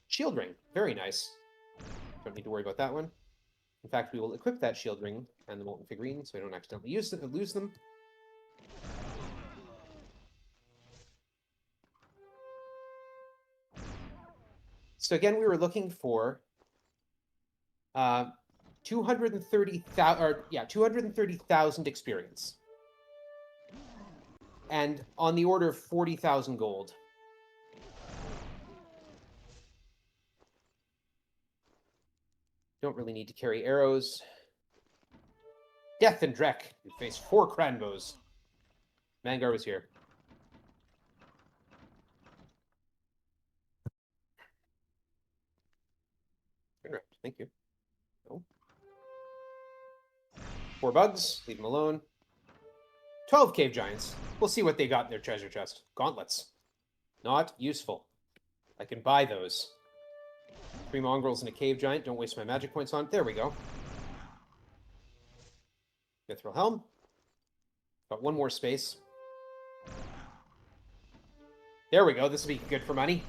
Shield ring. Very nice. Don't need to worry about that one. In fact, we will equip that shield ring and the molten figurine so we don't accidentally lose them. So again, we were looking for 230,000 experience. And on the order of 40,000 gold. Don't really need to carry arrows. Death and Drek. You face 4 Cranbows. Mangar was here. Turn around. Thank you. No. 4 bugs. Leave them alone. 12 cave giants. We'll see what they got in their treasure chest. Gauntlets. Not useful. I can buy those. 3 mongrels and a cave giant. Don't waste my magic points on it. There we go. Mithril helm. Got 1 more space. There we go. This will be good for money.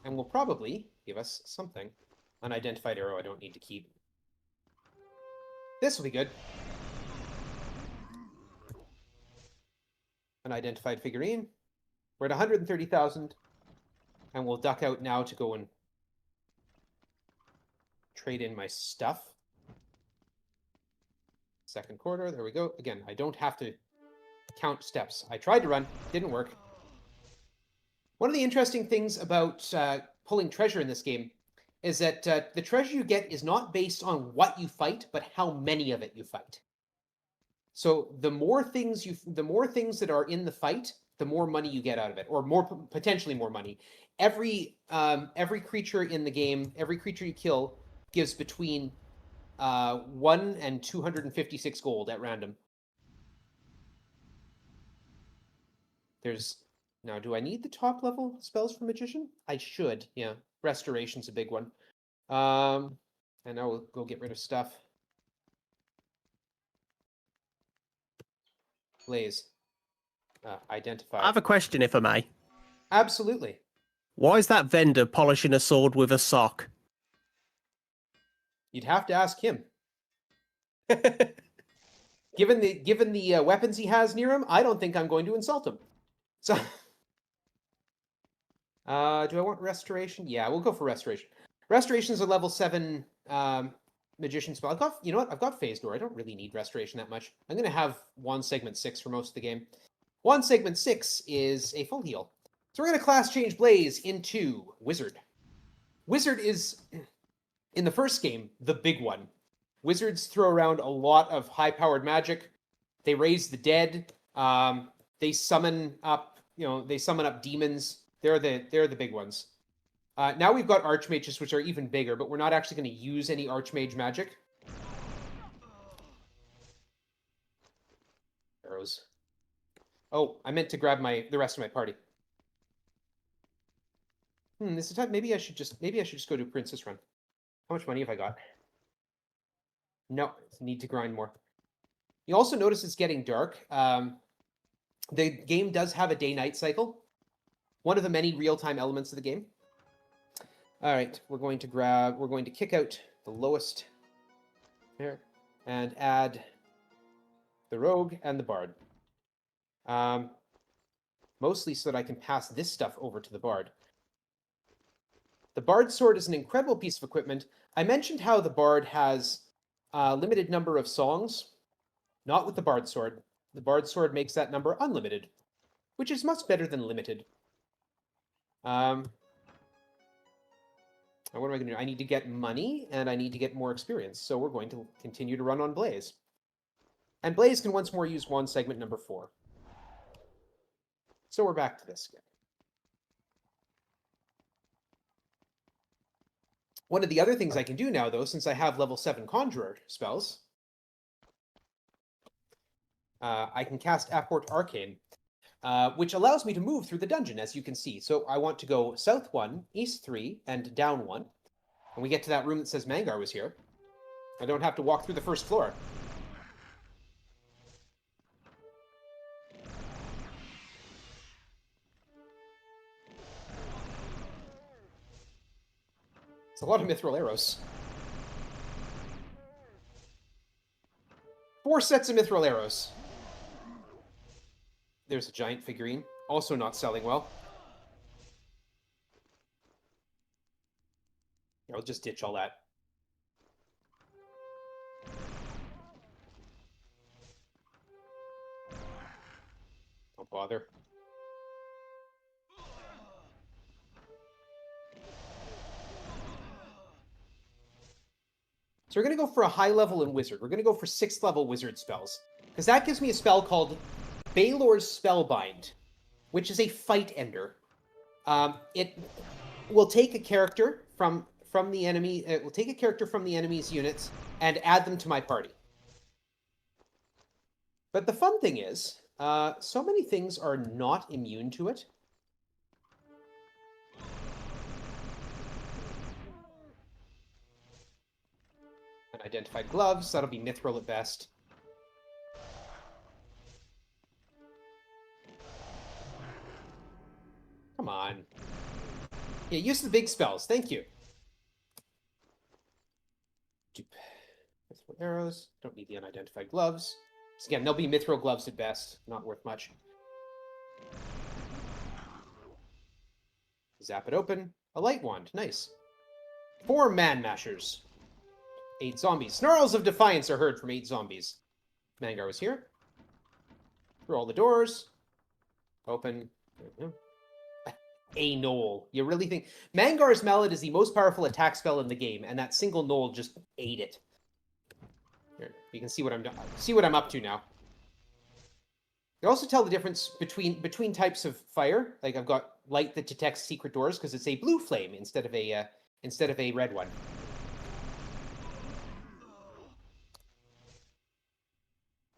And will probably give us something. Unidentified arrow I don't need to keep. This will be good. Unidentified figurine. We're at 130,000. And we'll duck out now to go and trade in my stuff. Second quarter. There we go. Again, I don't have to count steps. I tried to run. Didn't work. One of the interesting things about pulling treasure in this game is that the treasure you get is not based on what you fight, but how many of it you fight. So the more things that are in the fight, the more money you get out of it, or potentially more money. Every creature in the game, every creature you kill, gives between 1 and 256 gold at random. Now, do I need the top level spells for Magician? I should, yeah. Restoration's a big one. And now we'll go get rid of stuff. Blaze. Identify. I have a question, if I may. Absolutely. Why is that vendor polishing a sword with a sock? You'd have to ask him. Given the weapons he has near him, I don't think I'm going to insult him. So, do I want restoration? Yeah, we'll go for restoration. Restoration is a level 7 magician spell. You know what? I've got Phase Door. I don't really need restoration that much. I'm going to have Wand Segment 6 for most of the game. Wand Segment 6 is a full heal. So we're going to class change Blaze into Wizard. Wizard is, in the first game, the big one. Wizards throw around a lot of high-powered magic. They raise the dead. They summon up, demons. They're the big ones. Now we've got Archmages, which are even bigger, but we're not actually going to use any Archmage magic. Arrows. Oh, I meant to grab the rest of my party. This is time. Maybe I should just go do Princess Run. How much money have I got? No, need to grind more. You also notice it's getting dark. The game does have a day-night cycle. One of the many real-time elements of the game. All right, we're going to kick out the lowest here and add the rogue and the bard. Mostly so that I can pass this stuff over to the bard. The bard sword is an incredible piece of equipment. I mentioned how the bard has a limited number of songs. Not with the bard sword. The bard sword makes that number unlimited, which is much better than limited. What am I going to do? I need to get money, and I need to get more experience. So we're going to continue to run on Blaze. And Blaze can once more use one segment number 4. So we're back to this again. One of the other things I can do now, though, since I have level 7 Conjurer spells, I can cast Apport Arcane, which allows me to move through the dungeon, as you can see. So I want to go south 1, east 3, and down 1. When we get to that room that says Mangar was here, I don't have to walk through the first floor. It's a lot of mithril arrows. 4 sets of mithril arrows. There's a giant figurine, also not selling well. I'll just ditch all that. Don't bother. So we're going to go for a high level in Wizard. We're going to go for 6th level Wizard spells. Because that gives me a spell called Baelor's Spellbind, which is a fight ender. It will take a character from the enemy. It will take a character from the enemy's units and add them to my party. But the fun thing is, so many things are not immune to it. Unidentified gloves, that'll be mithril at best. Come on. Yeah, use the big spells. Thank you. Mithril arrows. Don't need the unidentified gloves. So again, they'll be mithril gloves at best. Not worth much. Zap it open. A light wand. Nice. 4 man mashers. 8 zombies. Snarls of defiance are heard from 8 zombies. Mangar was here. Through all the doors. Open. A knoll. You really think... Mangar's Mallet is the most powerful attack spell in the game, and that single knoll just ate it. Here, you can see what I'm up to now. You also tell the difference between types of fire. Like I've got light that detects secret doors because it's a blue flame instead of a red one.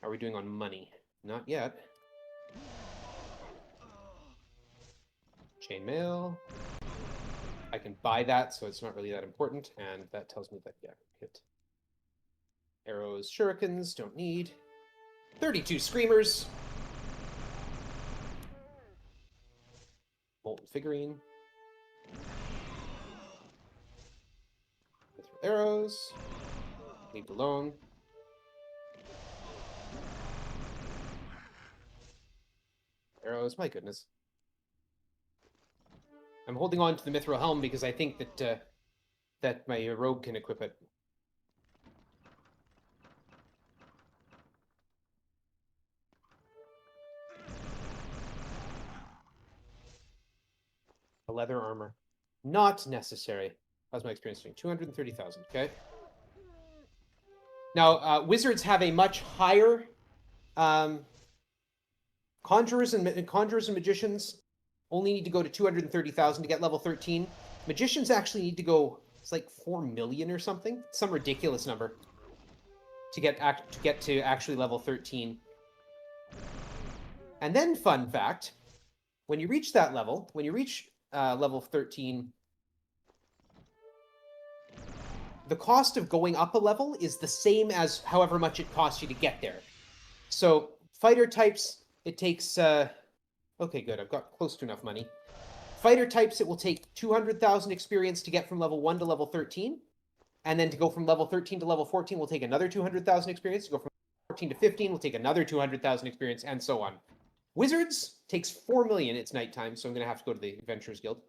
How are we doing on money? Not yet. Chainmail. I can buy that, so it's not really that important, and that tells me that, yeah, hit. Arrows, shurikens, don't need. 32 screamers. Molten figurine. Mithril arrows. Leave it alone. Arrows, my goodness. I'm holding on to the mithril helm because I think that my rogue can equip it. A leather armor. Not necessary. How's my experience doing? 230,000, okay? Now, wizards have a much higher... Conjurers and magicians only need to go to 230,000 to get level 13. Magicians actually need to go, it's like 4 million or something. Some ridiculous number to get to actually level 13. And then, fun fact, when you reach that level, when you reach level 13, the cost of going up a level is the same as however much it costs you to get there. So fighter types, it takes... okay, good. I've got close to enough money. Fighter types, it will take 200,000 experience to get from level 1 to level 13. And then to go from level 13 to level 14 will take another 200,000 experience. To go from 14 to 15 will take another 200,000 experience, and so on. Wizards takes 4 million. It's nighttime, so I'm going to have to go to the Adventurers Guild.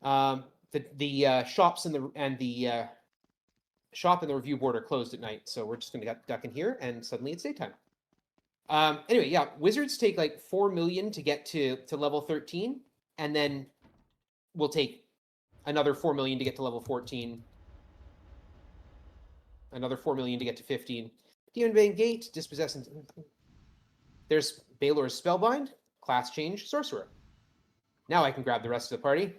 The shops and the shop and the review board are closed at night, so we're just going to duck in here, and suddenly it's daytime. Anyway, yeah, Wizards take like 4 million to get to level 13, and then we'll take another 4 million to get to level 14, another 4 million to get to 15. Demonbane Gate, Dispossess, and... There's Baelor's Spellbind, class change, Sorcerer. Now I can grab the rest of the party.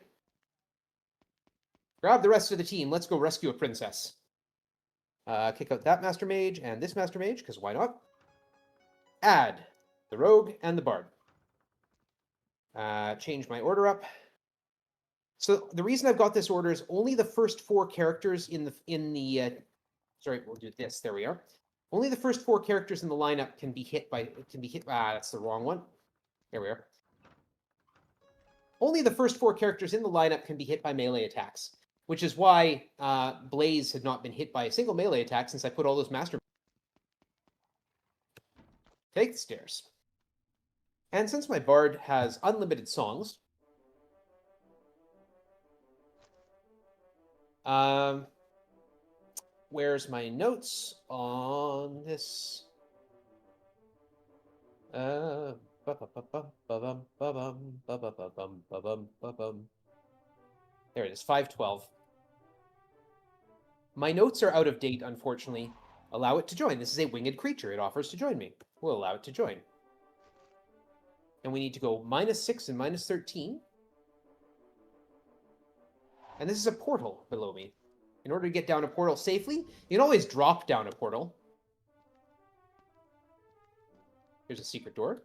Grab the rest of the team. Let's go rescue a princess. Kick out that Master Mage and this Master Mage, because why not? Add the Rogue and the Bard. Change my order up. So the reason I've got this order is only the first 4 characters in the sorry, we'll do this. There we are. Only the first 4 characters in the lineup can be hit by... that's the wrong one. There we are. Only the first 4 characters in the lineup can be hit by melee attacks, which is why Blaze had not been hit by a single melee attack since I put all those master... Take the stairs. And since my Bard has unlimited songs... where's my notes on this? There it is, 512. My notes are out of date, unfortunately. Allow it to join. This is a winged creature. It offers to join me. We'll allow it to join. And we need to go -6 and -13. And this is a portal below me. In order to get down a portal safely, you can always drop down a portal. Here's a secret door.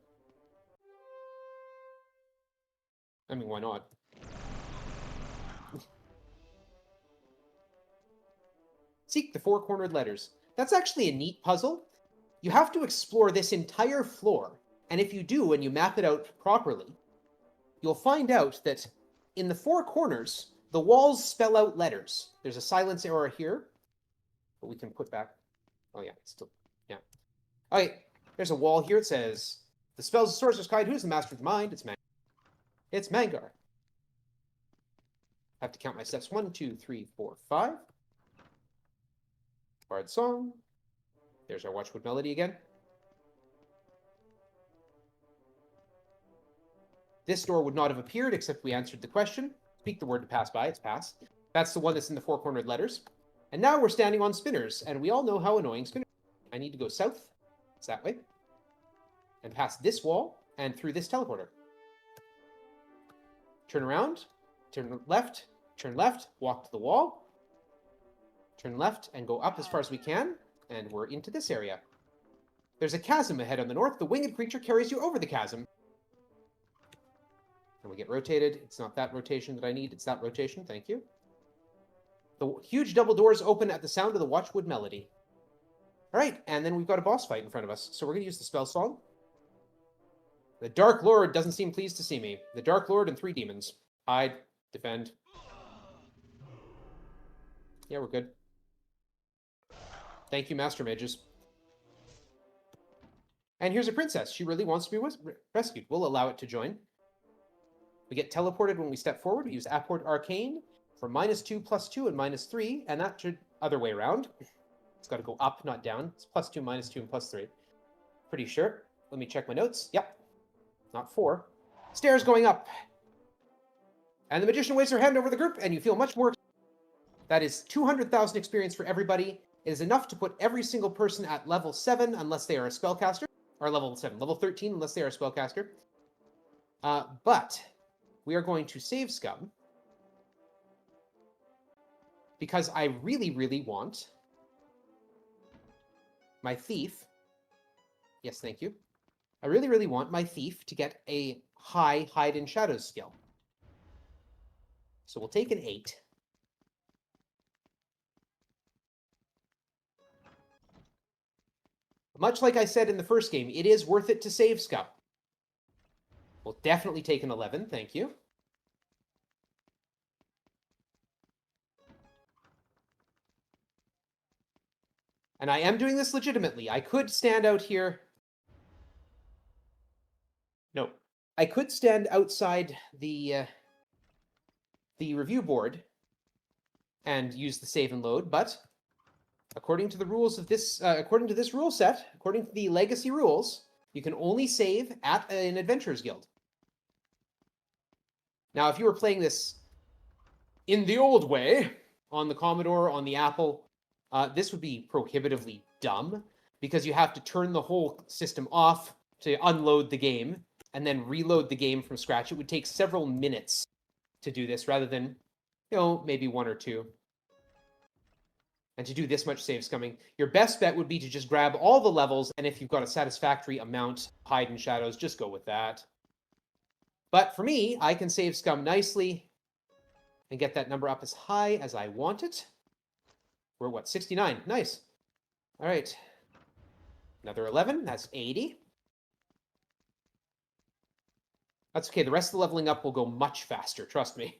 I mean, why not? Seek the 4-cornered letters. That's actually a neat puzzle. You have to explore this entire floor, and if you do and you map it out properly, you'll find out that in the 4 corners, the walls spell out letters. There's a silence error here, but we can put back... Oh yeah, it's still... Yeah. Okay, there's a wall here. It says, the spells of Sorcerer's Guide. Who's the master of the mind? It's Mangar. It's Mangar. I have to count my steps. 1, 2, 3, 4, 5. Bard Song. There's our Watchwood Melody again. This door would not have appeared except we answered the question. Speak the word to pass by. It's pass. That's the one that's in the 4-cornered letters. And now we're standing on spinners, and we all know how annoying spinners are. I need to go south. It's that way. And past this wall, and through this teleporter. Turn around. Turn left. Turn left. Walk to the wall. Turn left and go up as far as we can. And we're into this area. There's a chasm ahead on the north. The winged creature carries you over the chasm. And we get rotated. It's not that rotation that I need. It's that rotation. Thank you. The huge double doors open at the sound of the Watchwood Melody. All right, and then we've got a boss fight in front of us. So we're going to use the spell song. The Dark Lord doesn't seem pleased to see me. The Dark Lord and 3 demons. Hide. Defend. Yeah, we're good. Thank you, Master Mages. And here's a princess. She really wants to be rescued. We'll allow it to join. We get teleported when we step forward. We use Apport Arcane for -2, +2, and -3, and that should other way around. It's got to go up, not down. It's +2, -2, and +3. Pretty sure. Let me check my notes. Yep. Not 4. Stairs going up. And the magician waves her hand over the group, and you feel much more... That is 200,000 experience for everybody. It is enough to put every single person at level 7 unless they are a spellcaster. Or level 7. Level 13 unless they are a spellcaster. But we are going to save Scum. Because I really, really want my thief. Yes, thank you. I really, really want my thief to get a high hide in shadows skill. So we'll take an 8. Much like I said in the first game, it is worth it to save scum. We'll definitely take an 11, thank you. And I am doing this legitimately. I could stand out here. No, I could stand outside the review board and use the save and load, but according to the rules of this, according to this rule set, according to the legacy rules, you can only save at an Adventurers Guild. Now, if you were playing this in the old way, on the Commodore, on the Apple, this would be prohibitively dumb, because you have to turn the whole system off to unload the game, and then reload the game from scratch. It would take several minutes to do this, rather than, maybe 1 or 2. And to do this much save scumming, your best bet would be to just grab all the levels, and if you've got a satisfactory amount hide in shadows, just go with that. But for me, I can save scum nicely and get that number up as high as I want it. We're what, 69? Nice. All right. Another 11, that's 80. That's okay, the rest of the leveling up will go much faster, trust me.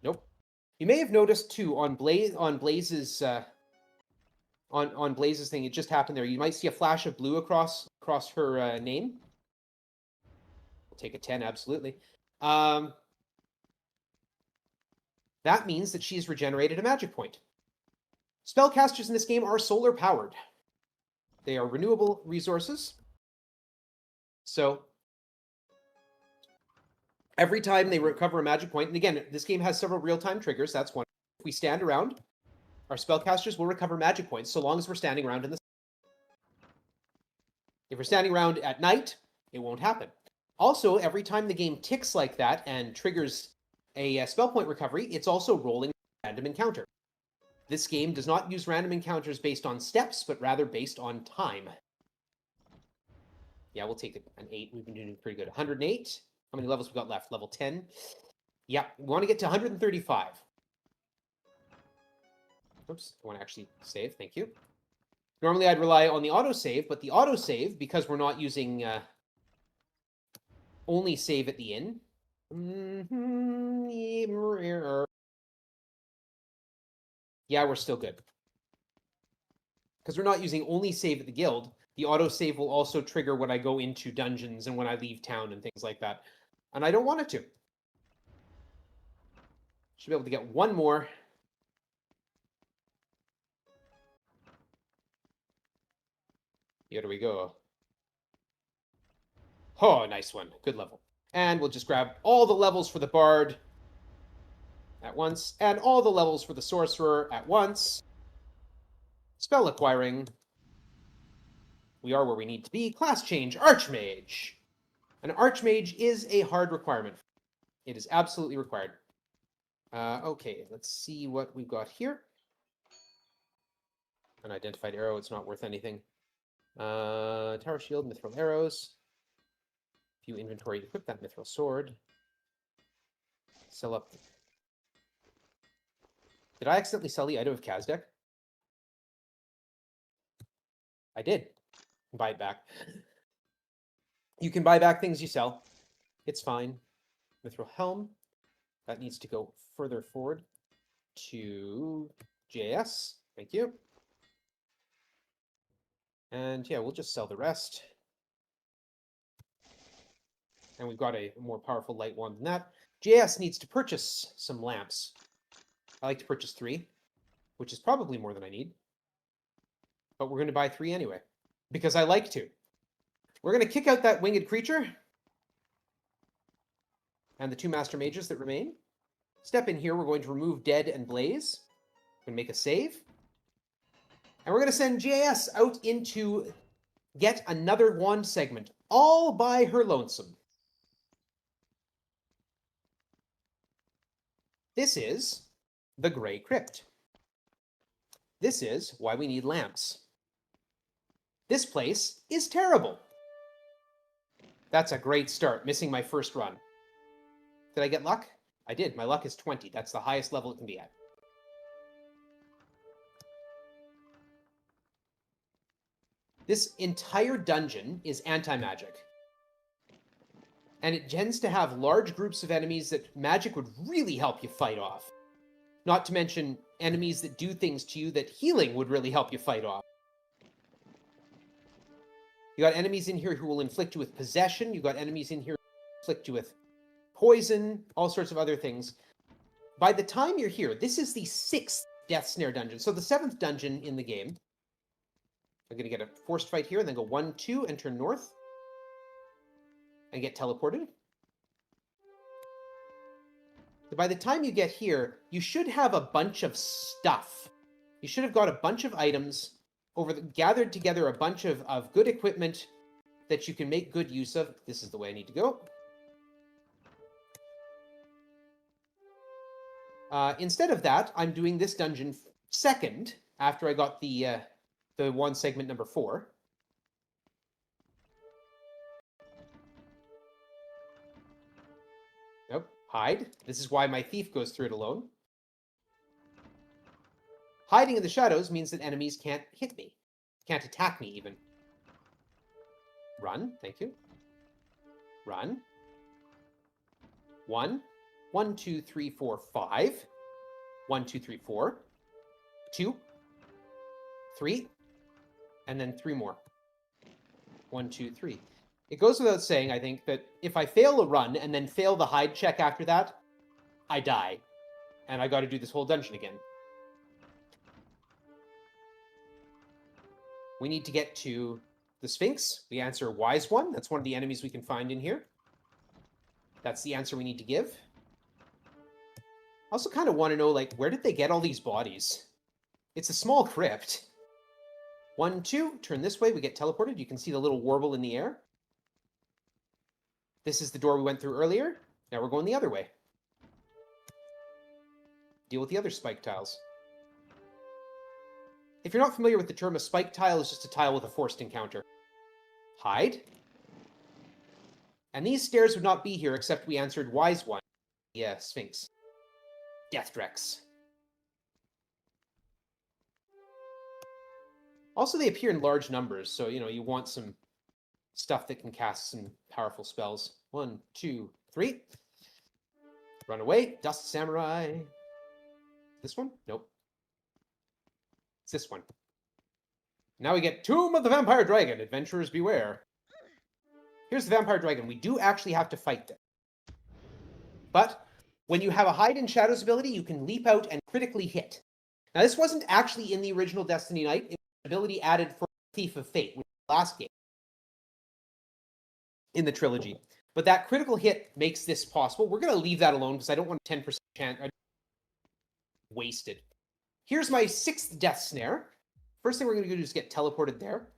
Nope. You may have noticed too on Blaze's on Blaze's thing, it just happened there. You might see a flash of blue across her name. We'll take a 10, absolutely. That means that she's regenerated a magic point. Spellcasters in this game are solar powered. They are renewable resources. So every time they recover a magic point, and again, this game has several real-time triggers, that's one. If we stand around, our spellcasters will recover magic points so long as we're standing around in the... If we're standing around at night, it won't happen. Also, every time the game ticks like that and triggers a spell point recovery, it's also rolling a random encounter. This game does not use random encounters based on steps, but rather based on time. Yeah, we'll take an 8. We've been doing pretty good. 108. How many levels we got left? Level 10. Yeah, we want to get to 135. Oops, I want to actually save. Thank you. Normally, I'd rely on the autosave, but the autosave, because we're not using only save at the inn. Yeah, we're still good. Because we're not using only save at the guild, the autosave will also trigger when I go into dungeons and when I leave town and things like that. And I don't want it to. Should be able to get one more. Here we go. Oh, nice one. Good level. And we'll just grab all the levels for the bard at once, and all the levels for the sorcerer at once. Spell acquiring. We are where we need to be. Class change, Archmage. An Archmage is a hard requirement. It is absolutely required. Okay, let's see what we've got here. Unidentified arrow, it's not worth anything. Tower shield, mithril arrows. View inventory, equip that mithril sword. Sell up. Did I accidentally sell the item of Kazdek? I did. Buy it back. You can buy back things you sell. It's fine. Mithril helm. That needs to go further forward to JS. Thank you. And yeah, we'll just sell the rest. And we've got a more powerful light wand than that. JS needs to purchase some lamps. I like to purchase 3, which is probably more than I need. But we're going to buy 3 anyway, because I like to. We're going to kick out that winged creature and the 2 master mages that remain. Step in here, we're going to remove Dead and Blaze. We're going to make a save. And we're going to send JS out into yet another wand segment, all by her lonesome. This is the Grey Crypt. This is why we need lamps. This place is terrible. That's a great start, missing my first run. Did I get luck? I did. My luck is 20. That's the highest level it can be at. This entire dungeon is anti-magic. And it tends to have large groups of enemies that magic would really help you fight off. Not to mention enemies that do things to you that healing would really help you fight off. You got enemies in here who will inflict you with possession. You got enemies in here who will inflict you with poison, all sorts of other things. By the time you're here, this is the 6th Death Snare dungeon. So the 7th dungeon in the game. I'm going to get a forced fight here, and then go 1, 2, and turn north. And get teleported. By the time you get here, you should have a bunch of stuff. You should have got a bunch of items, gathered together a bunch of good equipment that you can make good use of. This is the way I need to go. Instead of that, I'm doing this dungeon second, after I got the one segment number 4. Nope. Hide. This is why my thief goes through it alone. Hiding in the shadows means that enemies can't hit me. Can't attack me, even. Run. Thank you. Run. 1. 1, 2, 3, 4, 5. 1, 2, 3, 4. 2. 3. And then 3 more. 1, 2, 3. It goes without saying, I think, that if I fail a run and then fail the hide check after that, I die. And I got to do this whole dungeon again. We need to get to the Sphinx. We answer Wise One. That's one of the enemies we can find in here. That's the answer we need to give. I also kind of want to know, like, where did they get all these bodies? It's a small crypt. 1, 2, turn this way, we get teleported. You can see the little warble in the air. This is the door we went through earlier. Now we're going the other way. Deal with the other spike tiles. If you're not familiar with the term, a spike tile is just a tile with a forced encounter. Hide. And these stairs would not be here except we answered Wise One. Yeah, Sphinx. Death Drex. Also, they appear in large numbers, so, you know, you want some stuff that can cast some powerful spells. 1, 2, 3. Run away. Dust Samurai. This one? Nope. It's this one. Now we get Tomb of the Vampire Dragon. Adventurers beware. Here's the Vampire Dragon. We do actually have to fight them. But when you have a Hide in Shadows ability, you can leap out and critically hit. Now, this wasn't actually in the original Destiny Knight. It was an ability added for Thief of Fate, which was the last game in the trilogy. But that critical hit makes this possible. We're going to leave that alone because I don't want a 10% chance. Wasted. Here's my 6th Death Snare. First thing we're going to do is get teleported there.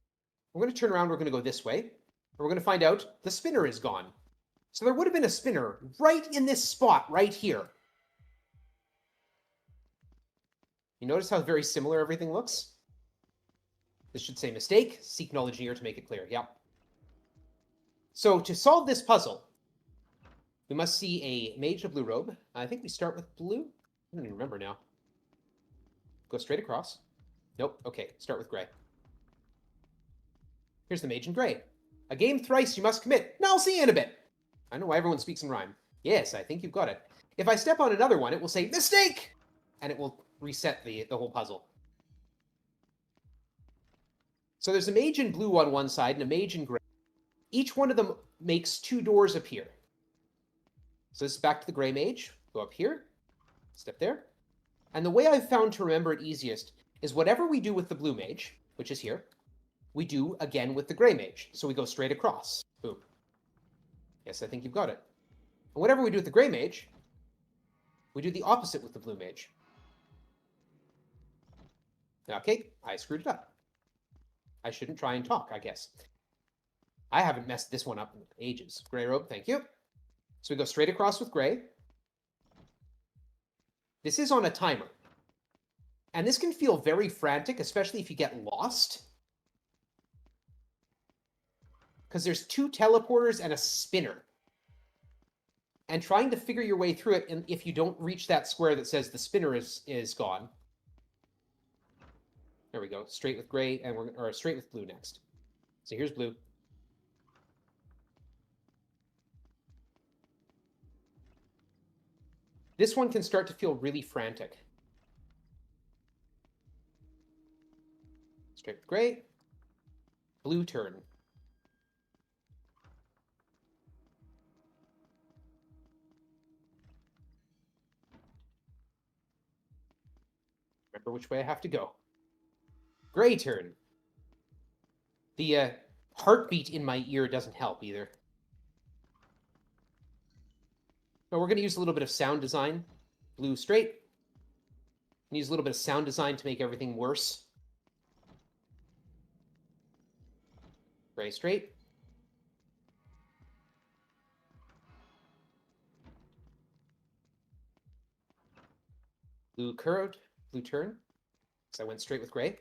We're going to turn around. We're going to go this way. And we're going to find out the spinner is gone. So there would have been a spinner right in this spot, right here. You notice how very similar everything looks? This should say mistake. Seek knowledge near to make it clear. Yep. So to solve this puzzle, we must see a mage in a blue robe. I think we start with blue. I don't even remember now. Go straight across. Nope. Okay, start with gray. Here's the mage in gray. A game thrice you must commit. Now I'll see you in a bit. I know why everyone speaks in rhyme. Yes, I think you've got it. If I step on another one, it will say mistake, and it will reset the whole puzzle. So there's a mage in blue on one side and a mage in gray. Each one of them makes 2 doors appear. So this is back to the gray mage. Go up here. Step there. And the way I've found to remember it easiest is whatever we do with the blue mage, which is here, we do again with the gray mage. So we go straight across. Boom. Yes, I think you've got it. And whatever we do with the gray mage, we do the opposite with the blue mage. Okay, I screwed it up. I shouldn't try and talk, I guess. I haven't messed this one up in ages. Gray robe, thank you. So we go straight across with gray. This is on a timer. And this can feel very frantic, especially if you get lost. Because there's 2 teleporters and a spinner. And trying to figure your way through it, and if you don't reach that square that says the spinner is gone. There we go. Straight with gray, or straight with blue next. So here's blue. This one can start to feel really frantic. Straight with gray. Blue turn. Remember which way I have to go. Gray turn. The heartbeat in my ear doesn't help either. But we're going to use a little bit of sound design. Blue straight. And use a little bit of sound design to make everything worse. Gray straight. Blue curved. Blue turn. So I went straight with gray.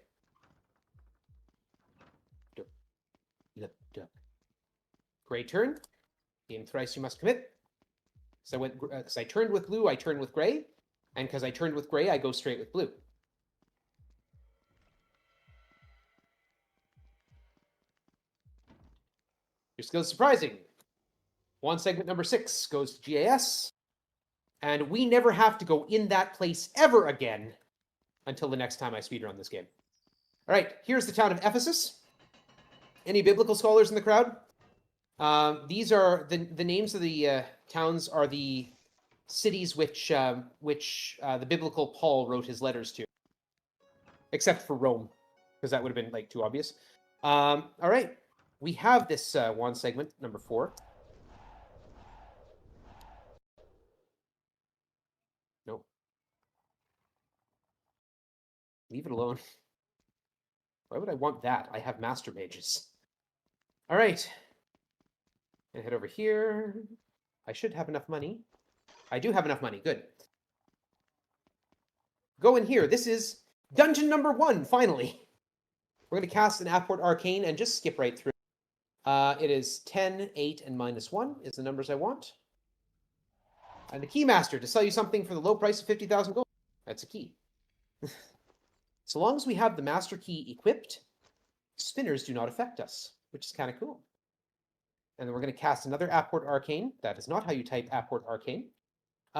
Gray turn. Game thrice you must commit. So I turned with blue, I turned with gray. And because I turned with gray, I go straight with blue. Your skill's surprising. One segment number 6 goes to GAS. And we never have to go in that place ever again until the next time I speedrun this game. All right, here's the town of Ephesus. Any biblical scholars in the crowd? These are the names of the towns are the cities which the biblical Paul wrote his letters to, except for Rome, because that would have been like too obvious. All right, we have this one segment number 4. Nope. Leave it alone. Why would I want that? I have master mages. All right. And head over here. I should have enough money. I do have enough money. Good. Go in here. This is dungeon number 1, finally. We're going to cast an Apport Arcane and just skip right through. It is 10, 8, and -1 is the numbers I want. And the Keymaster to sell you something for the low price of 50,000 gold. That's a key. So long as we have the Master Key equipped, spinners do not affect us, which is kind of cool. And then we're going to cast another Apport Arcane. That is not how you type Apport Arcane.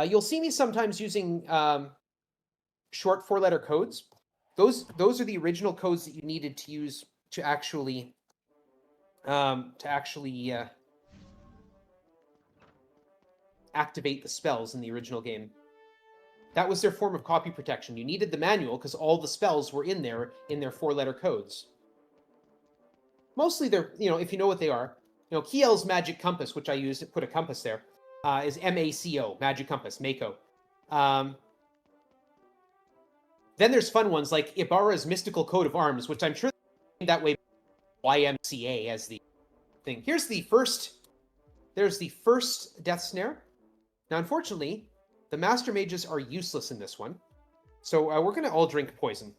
You'll see me sometimes using short 4-letter codes. Those are the original codes that you needed to use to actually activate the spells in the original game. That was their form of copy protection. You needed the manual because all the spells were in their 4-letter codes. Mostly they're, if you know what they are. Kiel's Magic Compass, which I used to put a compass there, is MACO, Magic Compass, Mako. Then there's fun ones like Ibarra's Mystical Coat of Arms, which I'm sure that way YMCA as the thing. There's the first Death Snare. Now, unfortunately, the Master Mages are useless in this one. So we're going to all drink poison,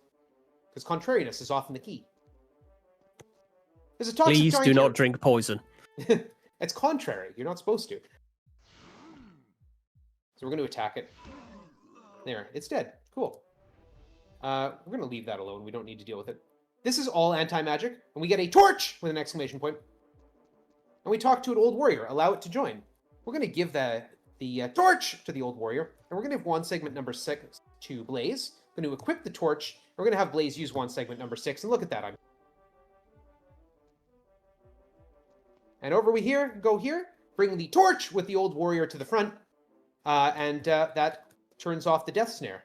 because contrariness is often the key. There's a toxic Please giant do here. not drink poison. It's contrary. You're not supposed to. So we're going to attack it. There. It's dead. Cool. We're going to leave that alone. We don't need to deal with it. This is all anti-magic. And we get a torch with an exclamation point. And we talk to an old warrior. Allow it to join. We're going to give the torch to the old warrior. And we're going to have one segment number 6 to Blaze. We're going to equip the torch. We're going to have Blaze use one segment number 6. And look at that. And over we go here, bring the torch with the old warrior to the front, and that turns off the Death Snare.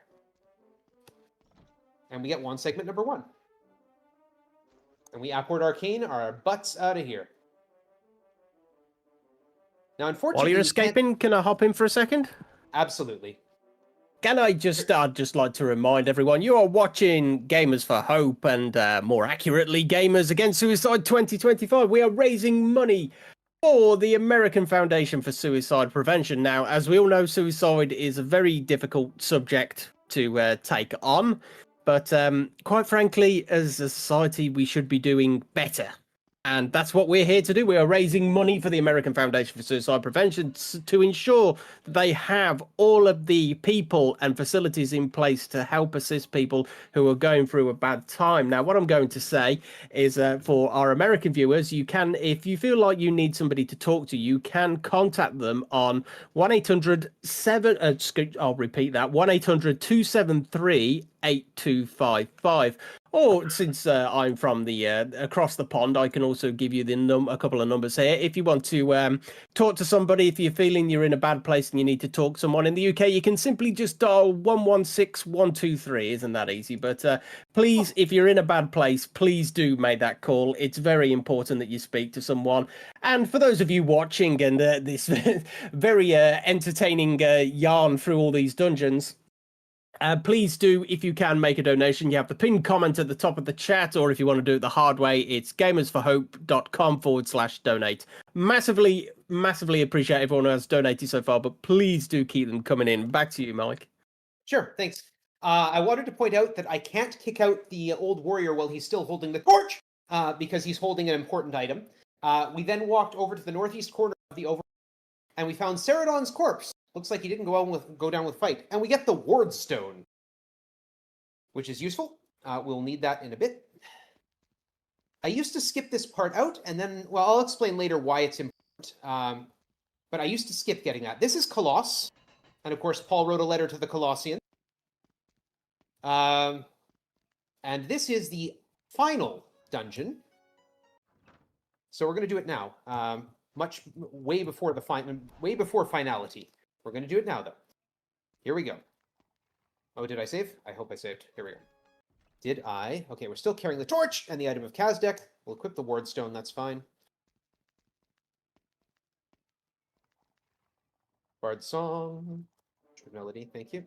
And we get one segment number 1. And we Apport Arcane our butts out of here. Now, unfortunately, while you're escaping, can I hop in for a second? Absolutely. Can I I'd just like to remind everyone, you are watching Gamers for Hope and more accurately, Gamers Against Suicide 2025. We are raising money for the American Foundation for Suicide Prevention. Now, as we all know, suicide is a very difficult subject to take on. But quite frankly, as a society, we should be doing better. And that's what we're here to do. We are raising money for the American Foundation for Suicide Prevention to ensure that they have all of the people and facilities in place to help assist people who are going through a bad time. Now, what I'm going to say is for our American viewers, you can, if you feel like you need somebody to talk to, you can contact them on 1-800-7, I'll repeat that, 1-800-273-8255. Or since I'm from the across the pond, I can also give you a couple of numbers here. If you want to talk to somebody, if you're feeling you're in a bad place and you need to talk to someone in the UK, you can simply just dial 116-123. Isn't that easy? But please, if you're in a bad place, please do make that call. It's very important that you speak to someone. And for those of you watching and this very entertaining yarn through all these dungeons, please do, if you can, make a donation. You have the pinned comment at the top of the chat, or if you want to do it the hard way, it's gamersforhope.com/donate. Massively, massively appreciate everyone who has donated so far, but please do keep them coming in. Back to you, Mike. Sure, thanks. I wanted to point out that I can't kick out the old warrior while he's still holding the torch, because he's holding an important item. We then walked over to the northeast corner of the and we found Ceradon's corpse. Looks like he didn't go down with fight. And we get the ward stone, which is useful. We'll need that in a bit. I used to skip this part out, and then, well, I'll explain later why it's important. But I used to skip getting that. This is Colosse. And of course, Paul wrote a letter to the Colossians. And this is the final dungeon. So we're going to do it now. Way before finality. We're going to do it now, though. Here we go. Oh, did I save? I hope I saved. Here we go. Did I? Okay, we're still carrying the torch and the item of Kazdek. We'll equip the ward stone, that's fine. Bard song. Melody, thank you.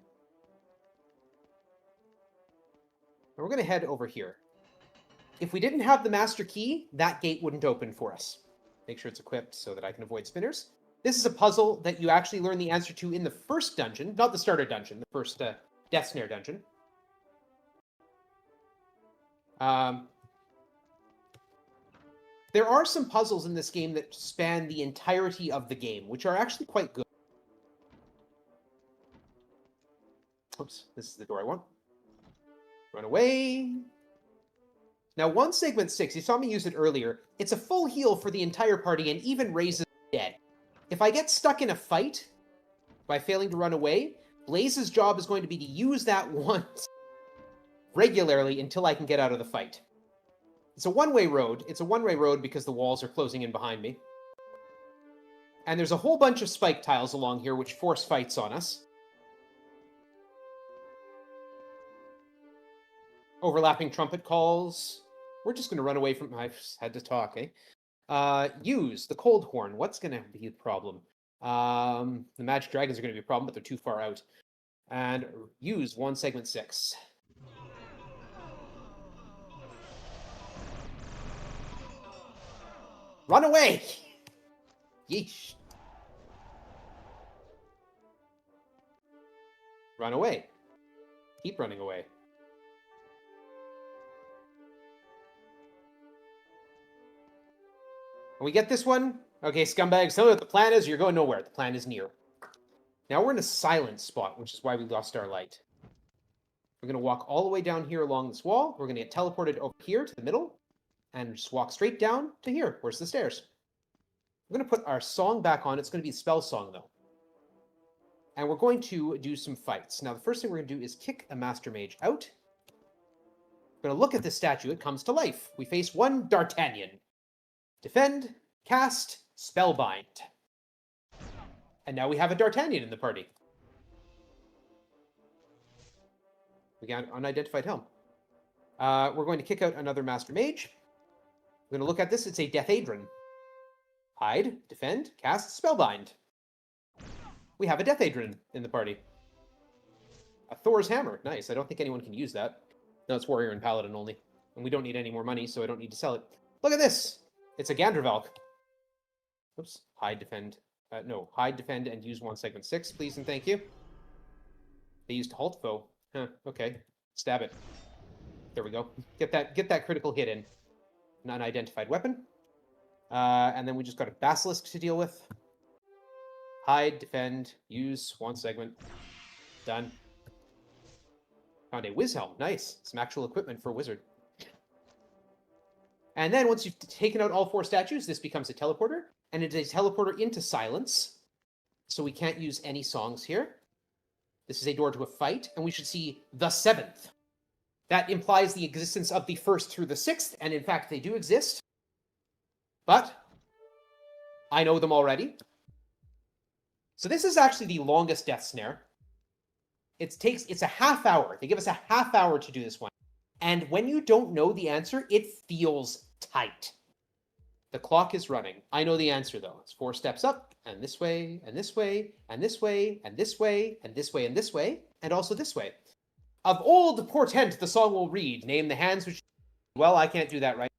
And we're going to head over here. If we didn't have the master key, that gate wouldn't open for us. Make sure it's equipped so that I can avoid spinners. This is a puzzle that you actually learn the answer to in the first dungeon, not the starter dungeon, the first Death Snare dungeon. There are some puzzles in this game that span the entirety of the game, which are actually quite good. Oops, this is the door I want. Run away. Now, 1 segment 6, you saw me use it earlier, it's a full heal for the entire party and even raises the dead. If I get stuck in a fight by failing to run away, Blaze's job is going to be to use that once regularly until I can get out of the fight. It's a one-way road. It's a one-way road because the walls are closing in behind me. And there's a whole bunch of spike tiles along here which force fights on us. Overlapping trumpet calls. We're just going to run away from... I had to talk, eh? Use the cold horn. What's going to be the problem? The magic dragons are going to be a problem, but they're too far out. And use 1 segment 6. Run away! Yeesh. Run away. Keep running away. And we get this one. Okay, scumbags, tell me what the plan is. You're going nowhere. The plan is near. Now we're in a silent spot, which is why we lost our light. We're going to walk all the way down here along this wall. We're going to get teleported over here to the middle. And just walk straight down to here. Where's the stairs? We're going to put our song back on. It's going to be a spell song, though. And we're going to do some fights. Now, the first thing we're going to do is kick a Master Mage out. We're going to look at this statue. It comes to life. We face one D'Artagnan. Defend, cast, spellbind. And now we have a D'Artagnan in the party. We got an unidentified helm. We're going to kick out another Master Mage. We're going to look at this. It's a Death Adron. Hide, defend, cast, spellbind. We have a Death Adron in the party. A Thor's Hammer. Nice. I don't think anyone can use that. No, it's Warrior and Paladin only. And we don't need any more money, so I don't need to sell it. Look at this! It's a Gandervalk. Oops. Hide, defend. No. Hide, defend, and use 1 segment 6, please and thank you. They used halt foe. Huh, okay. Stab it. There we go. Get that critical hit in. An unidentified weapon. And then we just got a basilisk to deal with. Hide, defend, use, swan segment. Done. Found a whiz helm. Nice. Some actual equipment for a wizard. And then once you've taken out all 4 statues, this becomes a teleporter. And it is a teleporter into silence. So we can't use any songs here. This is a door to a fight. And we should see the 7th. That implies the existence of the 1st through the 6th. And in fact, they do exist. But I know them already. So this is actually the longest death snare. It's a half hour. They give us a half hour to do this one. And when you don't know the answer, it feels tight. The clock is running. I know the answer though. It's 4 steps up, and this way, and this way, and this way, and this way, and this way, and this way, and also this way. Of old portent the song will read. Name the hands which... Well, I can't do that right.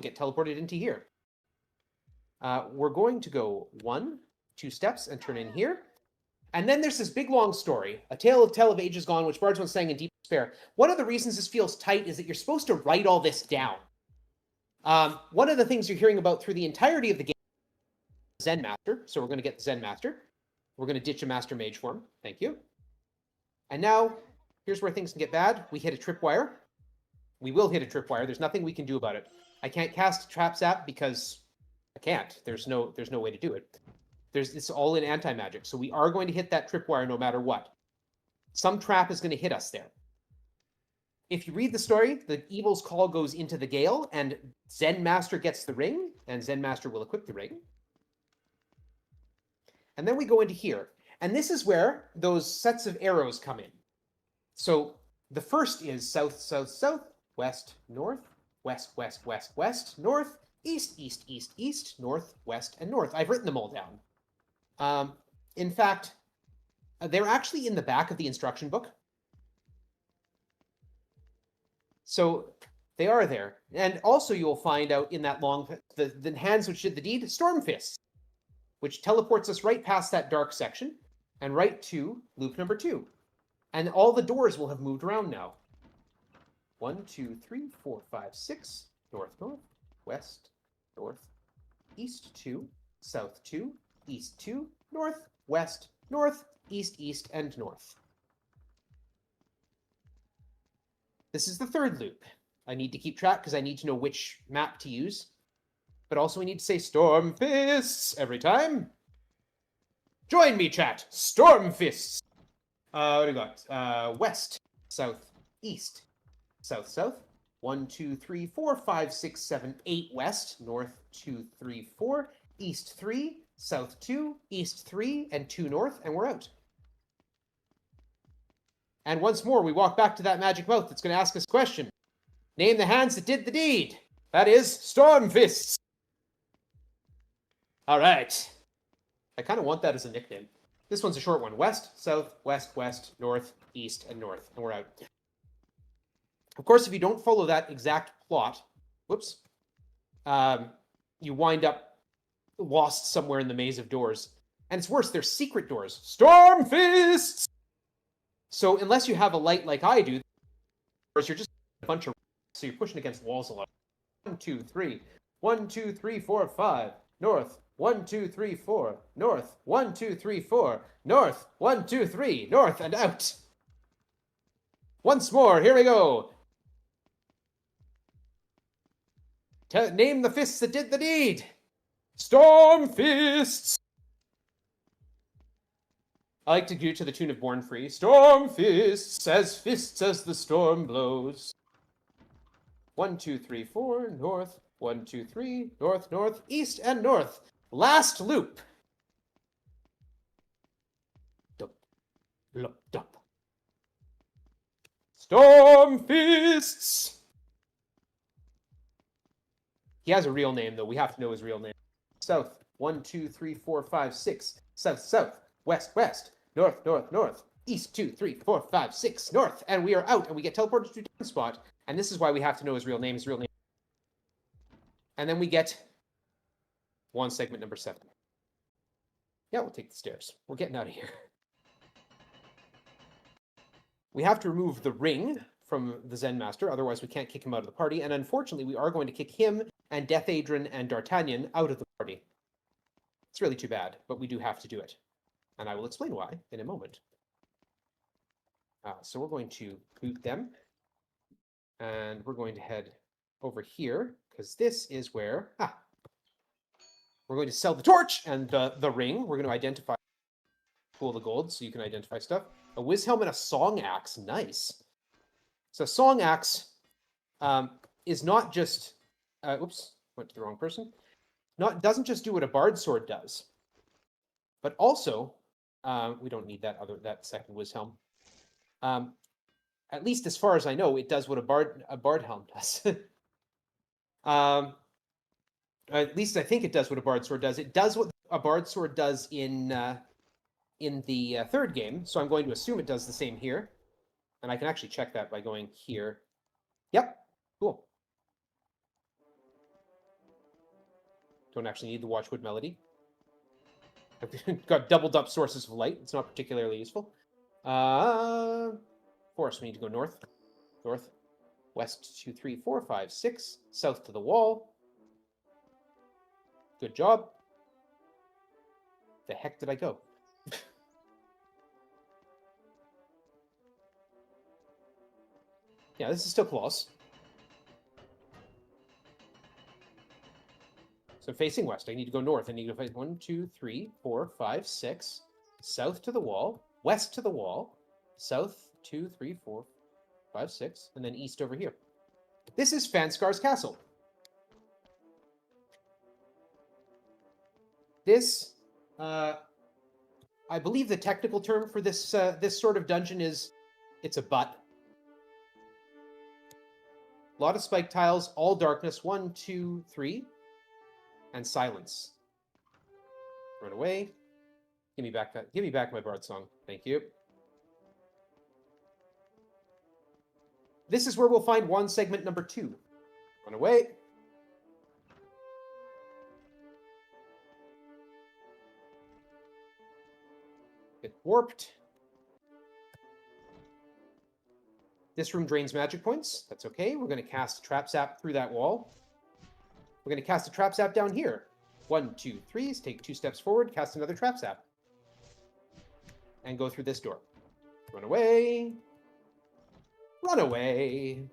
Get teleported into here. We're going to go 1, 2 steps and turn in here. And then there's this big long story, A Tale of Ages Gone, which Bards once sang in deep despair. One of the reasons this feels tight is that you're supposed to write all this down. One of the things you're hearing about through the entirety of the game is Zen Master. So we're going to get the Zen Master. We're going to ditch a Master Mage form. Thank you. And now, here's where things can get bad. We hit a tripwire. We will hit a tripwire. There's nothing we can do about it. I can't cast Trap Zap because I can't. There's no way to do it. It's all in anti-magic. So we are going to hit that tripwire no matter what. Some trap is going to hit us there. If you read the story, the Evil's Call goes into the Gale, and Zen Master gets the ring, and Zen Master will equip the ring. And then we go into here. And this is where those sets of arrows come in. So the first is south, south, south, west, north, west, west, west, west, north, east, east, east, east, north, west, and north. I've written them all down. In fact, they're actually in the back of the instruction book. So they are there. And also you will find out in that long, the hands which did the deed, Storm Fists, which teleports us right past that dark section and right to loop number 2. And all the doors will have moved around now. 1, 2, 3, 4, 5, 6, north, north, west, north, east 2, south 2, east 2, north, west, north, east, east, and north. This is the 3rd loop. I need to keep track because I need to know which map to use. But also we need to say Storm Fists every time. Join me, chat. Storm Fists. What do we got? West, south, east, south, south. 1, 2, 3, 4, 5, 6, 7, 8 west. North 2, 3, 4. East 3, south 2, east 3, and 2 north, and we're out. And once more, we walk back to that magic mouth that's going to ask us a question. Name the hands that did the deed. That is Storm Fists. All right. I kind of want that as a nickname. This one's a short one. West, south, west, west, north, east, and north. And we're out. Of course, if you don't follow that exact plot, whoops, you wind up lost somewhere in the maze of doors. And it's worse, they're secret doors. Storm Fists! So unless you have a light like I do, you're just a bunch of... So you're pushing against walls a lot. 1, 2, 3. 1, 2, 3, 4, 5. North. 1, 2, 3, 4. North. 1, 2, 3, 4. North. 1, 2, 3. North and out. Once more, here we go. Name the fists that did the deed. Storm Fists. I like to do to the tune of Born Free. Storm fists as the storm blows. 1, 2, 3, 4, north. 1, 2, 3, north, north, east, and north. Last loop. Dup, lup, dup. Storm Fists. He has a real name, though. We have to know his real name. South. 1, 2, 3, 4, 5, 6. South, south. West, west. North, north, north. East, 2, 3, 4, 5, 6. North. And we are out, and we get teleported to a different spot. And this is why we have to know his real name. And then we get one segment number 7. Yeah, we'll take the stairs. We're getting out of here. We have to remove the ring from the Zen Master. Otherwise, we can't kick him out of the party. And unfortunately, we are going to kick him and Death Adrian and D'Artagnan out of the party. It's really too bad, but we do have to do it. And I will explain why in a moment. So we're going to boot them. And we're going to head over here, because this is where we're going to sell the torch and the ring. We're going to identify pool the gold so you can identify stuff. A whiz helmet, a song axe. Nice. So song axe is not just oops, went to the wrong person. Doesn't just do what a bard sword does, but also we don't need that second whiz helm. At least as far as I know, it does what a bard helm does. At least I think it does what a bard sword does. It does what a bard sword does in the third game, so I'm going to assume it does the same here. And I can actually check that by going here. Yep, cool. Don't actually need the Watchwood melody. I've got doubled up sources of light. It's not particularly useful. Forest, we need to go north. North. West 2, 3, 4, 5, 6. South to the wall. Good job. The heck did I go? Yeah, this is still close. So facing west, I need to go north. I need to go 1, 2, 3, 4, 5, 6. South to the wall. West to the wall. South 2, 3, 4, 5, 6. And then east over here. This is Fanscar's castle. This, I believe the technical term for this this sort of dungeon is, it's a butt. A lot of spike tiles, all darkness. 1, 2, 3. And silence. Run away. Give me back my bard song. Thank you. This is where we'll find wand segment number 2. Run away. Get warped. This room drains magic points. That's okay. We're going to cast a trap zap through that wall. We're going to cast a trap zap down here. 1, 2, 3. Take 2 steps forward. Cast another trap zap. And go through this door. Run away. Run away.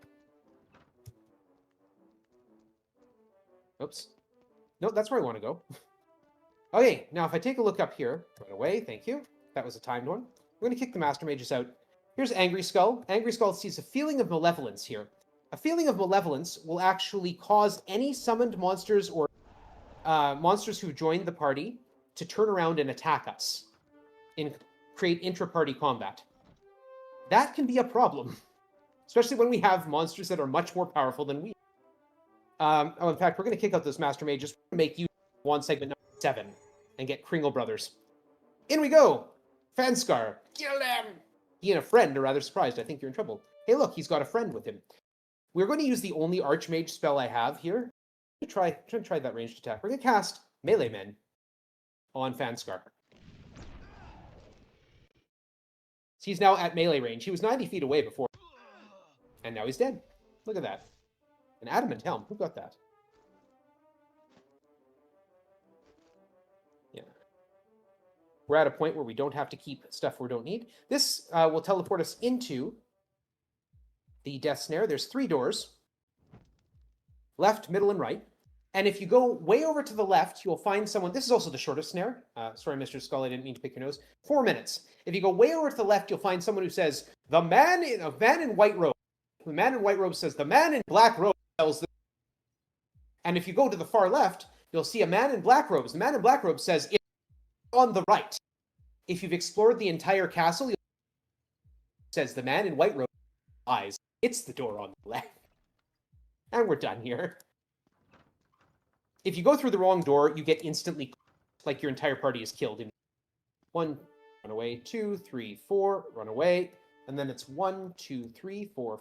Oops. No, that's where I want to go. Okay, now if I take a look up here. Run away. Thank you. That was a timed one. We're going to kick the Master Mages out. Here's Angry Skull. Angry Skull sees a feeling of malevolence here. A feeling of malevolence will actually cause any summoned monsters or monsters who joined the party to turn around and attack us and create intra-party combat. That can be a problem, especially when we have monsters that are much more powerful than we are. In fact, we're going to kick out those Master Mages. We're going to make you wand segment number 7 and get Kringle Brothers. In we go! Fanscar, kill them! He and a friend are rather surprised. I think you're in trouble. Hey, look, he's got a friend with him. We're going to use the only Archmage spell I have here. Try that ranged attack. We're going to cast Melee Men on Fanscar. He's now at melee range. He was 90 feet away before. And now he's dead. Look at that. An adamant helm. Who got that? Yeah. We're at a point where we don't have to keep stuff we don't need. This will teleport us into the Death Snare. There's 3 doors. Left, middle, and right. And if you go way over to the left, you'll find someone. This is also the shortest snare. Sorry, Mr. Skull, I didn't mean to pick your nose. 4 minutes. If you go way over to the left, you'll find someone who says, a man in white robe. The man in white robe says, the man in black robe tells the... And if you go to the far left, you'll see a man in black robes. The man in black robe says, it's on the right. If you've explored the entire castle, says the man in white robe lies. It's the door on the left. And we're done here. If you go through the wrong door, you get instantly, like your entire party is killed. 1, run away, 2, 3, 4, run away. And then it's 1, 2, 3, 4,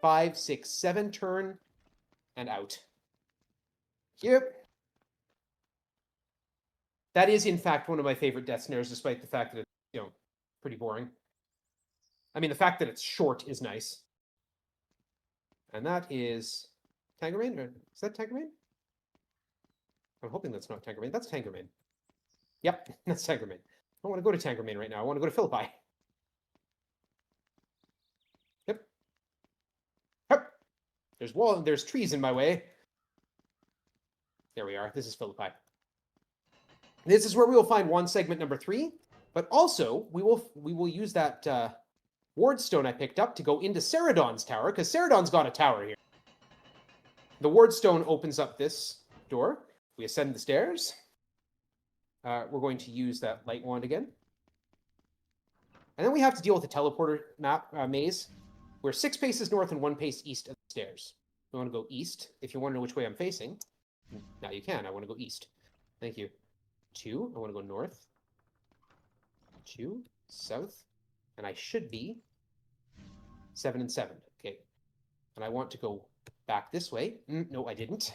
5, 6, 7, turn, and out. Yep. That is, in fact, one of my favorite death snares, despite the fact that it's, pretty boring. I mean, the fact that it's short is nice. And that is Tangerine? Is that Tangerine? I'm hoping that's not Tangerine. That's Tangerine. Yep, that's Tangerine. I don't want to go to Tangerine right now. I want to go to Philippi. Yep. Yep. There's trees in my way. There we are. This is Philippi. This is where we will find wand segment number 3, but also we will use that ward stone I picked up to go into Ceradon's tower, because Ceradon's got a tower here. The ward stone opens up this door. We ascend the stairs. We're going to use that light wand again. And then we have to deal with the teleporter maze. We're 6 paces north and 1 pace east of the stairs. We want to go east. If you want to know which way I'm facing, now you can. I want to go east. Thank you. 2. I want to go north. 2. South. And I should be 7 and 7. Okay. And I want to go back this way. No, I didn't.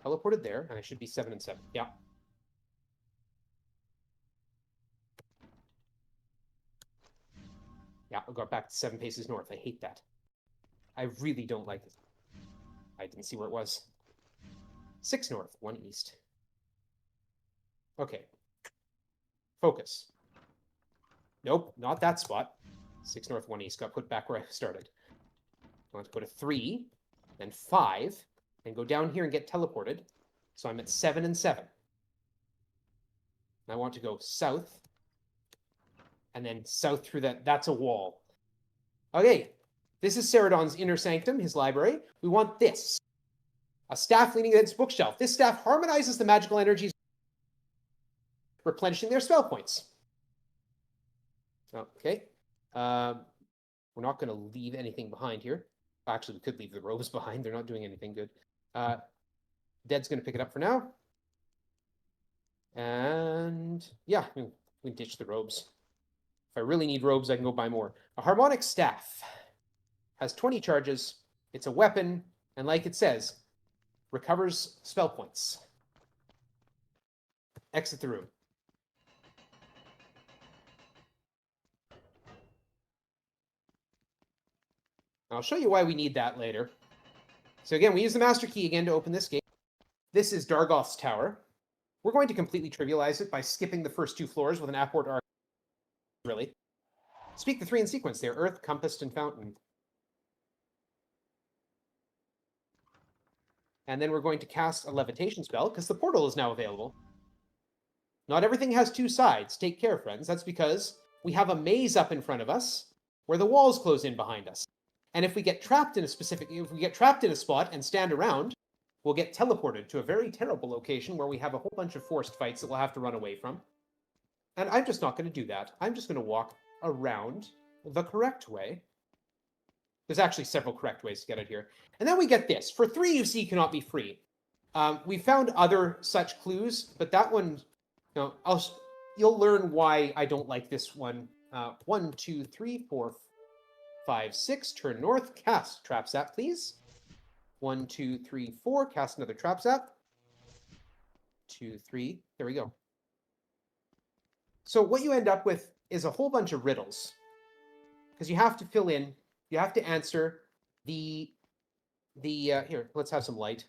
Teleported there, and I should be 7 and 7. Yeah. Yeah, I'll go back to 7 paces north. I hate that. I really don't like it. I didn't see where it was. 6 north, 1 east. Okay. Focus. Nope, not that spot. 6 north, 1 east. Got put back where I started. I want to go to 3, then 5, and go down here and get teleported. So I'm at 7 and 7. And I want to go south, and then south through that. That's a wall. Okay, this is Ceradon's inner sanctum, his library. We want this. A staff leaning against bookshelf. This staff harmonizes the magical energies, replenishing their spell points. Okay. We're not going to leave anything behind here. Actually, we could leave the robes behind. They're not doing anything good. Dead's going to pick it up for now. And yeah, we can ditch the robes. If I really need robes, I can go buy more. A harmonic staff has 20 charges. It's a weapon, and like it says, recovers spell points. Exit the room. I'll show you why we need that later. So again, we use the master key again to open this gate. This is Dargoth's tower. We're going to completely trivialize it by skipping the first 2 floors with an apport arc. Really. Speak the 3 in sequence. They're Earth, Compass, and Fountain. And then we're going to cast a levitation spell, because the portal is now available. Not everything has 2 sides. Take care, friends. That's because we have a maze up in front of us where the walls close in behind us. And if we get trapped in a spot and stand around, we'll get teleported to a very terrible location where we have a whole bunch of forced fights that we'll have to run away from. And I'm just not going to do that. I'm just going to walk around the correct way. There's actually several correct ways to get out here. And then we get this. For 3, you see, cannot be free. We found other such clues, but that one, you'll learn why I don't like this one. 1, 2, 3, 4, 5, 6. Turn north. Cast Trap Zap, please. 1, 2, 3, 4. Cast another Trap Zap. 2, 3. There we go. So what you end up with is a whole bunch of riddles. Because you have to fill in, you have to answer here, let's have some light.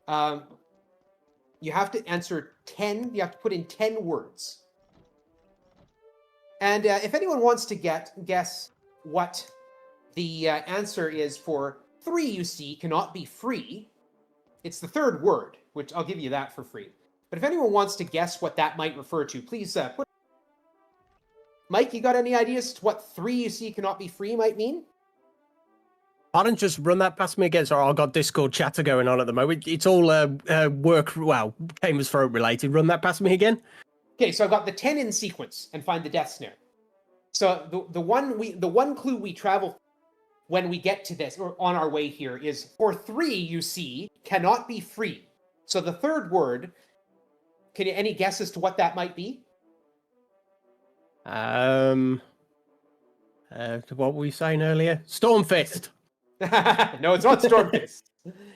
You have to answer 10, you have to put in 10 words. And if anyone wants to guess what the answer is for 3, you see, cannot be free, it's the 3rd word, which I'll give you that for free. But if anyone wants to guess what that might refer to, please put... Mike, you got any ideas to what 3 you see cannot be free might mean? I don't just run that past me again. Sorry, I've got Discord chatter going on at the moment. It's all Gamer's Throat related. Run that past me again. Okay, so I've got the 10 in sequence and find the death snare. So the one clue we travel when we get to this, or on our way here, is for 3, you see, cannot be free. So the 3rd word, any guess as to what that might be? What were we saying earlier? Stormfist. No, it's not Stormfist.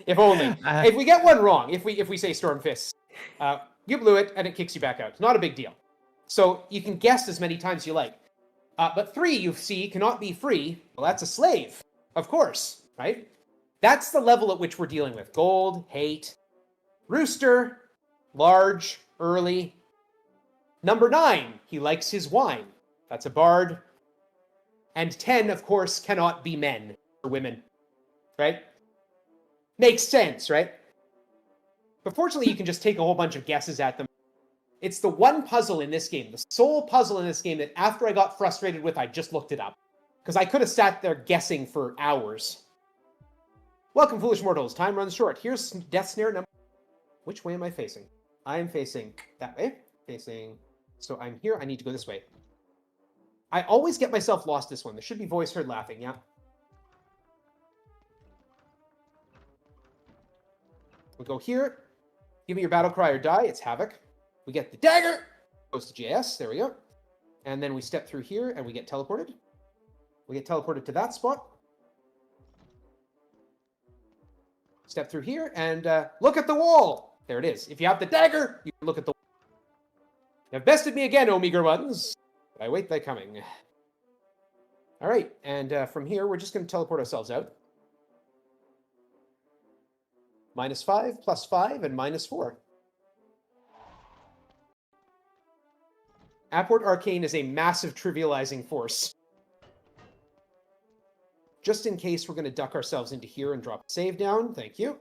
If only. If we get one wrong, if we say Stormfist, You blew it, and it kicks you back out. Not a big deal. So you can guess as many times you like. But 3, you see, cannot be free. Well, that's a slave, of course, right? That's the level at which we're dealing with. Gold, hate. Rooster, large, early. Number 9, he likes his wine. That's a bard. And 10, of course, cannot be men or women, right? Makes sense, right? But fortunately, you can just take a whole bunch of guesses at them. It's the one puzzle in this game, the sole puzzle in this game that after I got frustrated with, I just looked it up. Because I could have sat there guessing for hours. Welcome, foolish mortals. Time runs short. Here's death snare number... Which way am I facing? I'm facing that way. So I'm here. I need to go this way. I always get myself lost this one. There should be voice heard laughing, yeah. We'll go here. Give me your battle cry or die. It's Havoc. We get the dagger. Goes to JS. There we go. And then we step through here and we get teleported. We get teleported to that spot. Step through here and look at the wall. There it is. If you have the dagger, you can look at the wall. You have bested me again, O meager ones. But I wait thy coming. All right. And from here, we're just going to teleport ourselves out. -5, +5, and -4. Apport Arcane is a massive trivializing force. Just in case, we're going to duck ourselves into here and drop a save down. Thank you.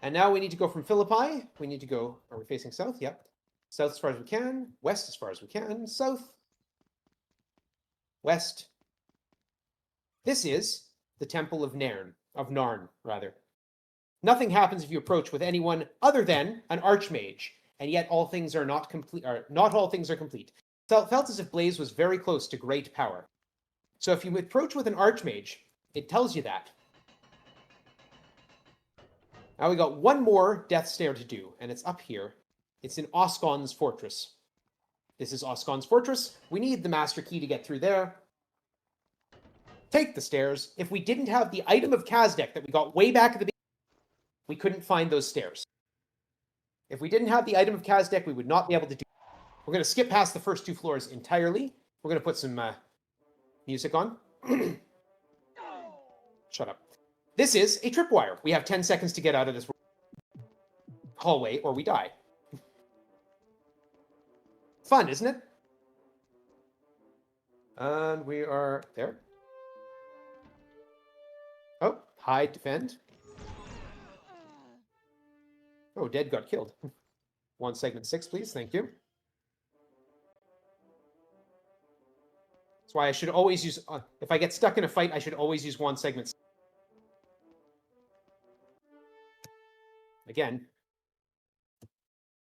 And now we need to go from Philippi. We need to go... Are we facing south? Yep. South as far as we can. West as far as we can. South. West. This is the Temple of Nairn. Of Narn, rather. Nothing happens if you approach with anyone other than an archmage, and yet all things are not complete. Or not all things are complete. Felt as if Blaze was very close to great power. So if you approach with an archmage, it tells you that. Now we got one more death snare to do, and it's up here. It's in Oscon's fortress. This is Oscon's fortress. We need the master key to get through there. Take the stairs. If we didn't have the item of Kazdek that we got way back at the beginning, we couldn't find those stairs. If we didn't have the item of Kazdek, we would not be able to do it. We're going to skip past the first 2 floors entirely. We're going to put some music on. Shut up. This is a tripwire. We have 10 seconds to get out of this hallway or we die. Fun, isn't it? And we are there. Oh, hide, defend. Oh, dead got killed. 1 segment 6, please. Thank you. That's why I should always use... if I get stuck in a fight, I should always use 1 segment 6. Again.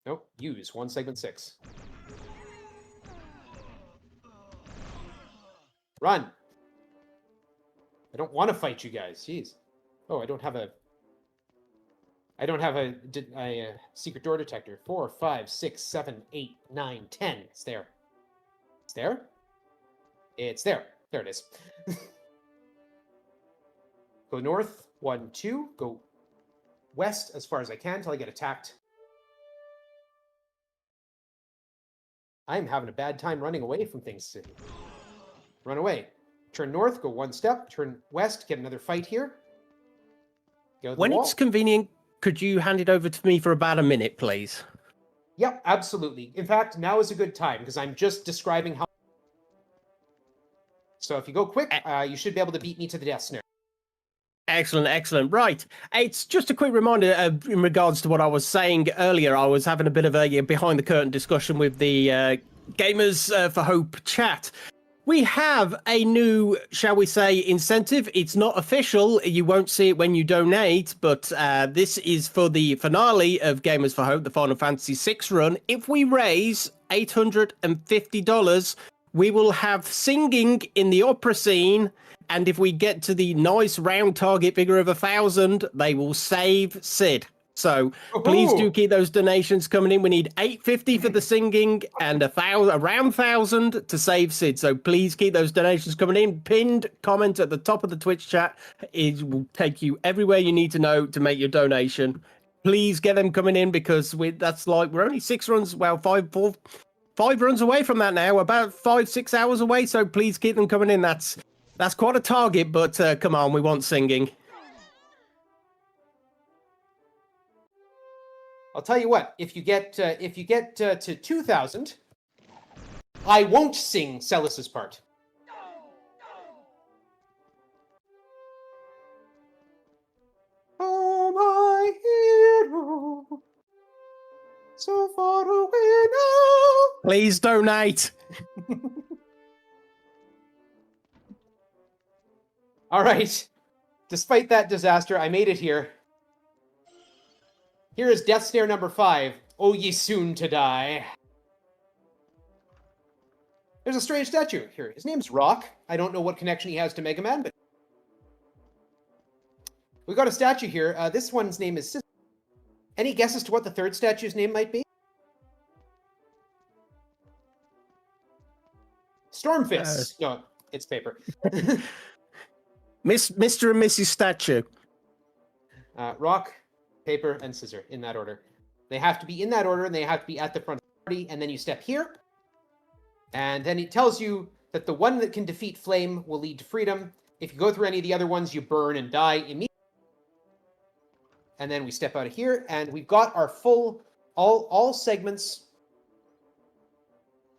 Nope, use 1 segment 6. Run! I don't want to fight you guys. Jeez. Oh, I don't have a secret door detector. 4, 5, 6, 7, 8, 9, 10. It's there. It's there? It's there. There it is. Go north. 1, 2. Go west as far as I can until I get attacked. I'm having a bad time running away from things. Run away. Turn north, go 1 step. Turn west, get another fight here. Go when it's convenient, could you hand it over to me for about a minute, please? Yep, absolutely. In fact, now is a good time because I'm just describing how... So if you go quick, you should be able to beat me to the death snare. Excellent, excellent. Right. It's just a quick reminder in regards to what I was saying earlier. I was having a bit of a behind-the-curtain discussion with the Gamers for Hope chat. We have a new, shall we say, incentive. It's not official. You won't see it when you donate, but this is for the finale of Gamers for Hope, the Final Fantasy VI run. If we raise $850, we will have singing in the opera scene. And if we get to the nice round target figure of 1,000, they will save Sid. So please do keep those donations coming in. We need $850 for the singing and around 1,000 to save Sid. So please keep those donations coming in. Pinned comment at the top of the Twitch chat. It will take you everywhere you need to know to make your donation. Please get them coming in because we're only 6 runs, well, 5 runs away from that now, about 5-6 hours away. So please keep them coming in. That's quite a target, but come on, we want singing. I'll tell you what. If you get to 2,000, I won't sing Celis's part. Oh, my hero, so far away now. Please donate. All right. Despite that disaster, I made it here. Here is Death Snare number 5. Oh, ye soon to die. There's a strange statue here. His name's Rock. I don't know what connection he has to Mega Man, but we've got a statue here. This one's name is Scissor. Any guesses to what the third statue's name might be? Stormfist. No, it's paper. Mr. and Mrs. Statue. Rock, paper, and scissor in that order. They have to be in that order, and they have to be at the front of the party, and then you step here. And then it tells you that the one that can defeat Flame will lead to freedom. If you go through any of the other ones, you burn and die immediately. And then we step out of here, and we've got our full, all segments.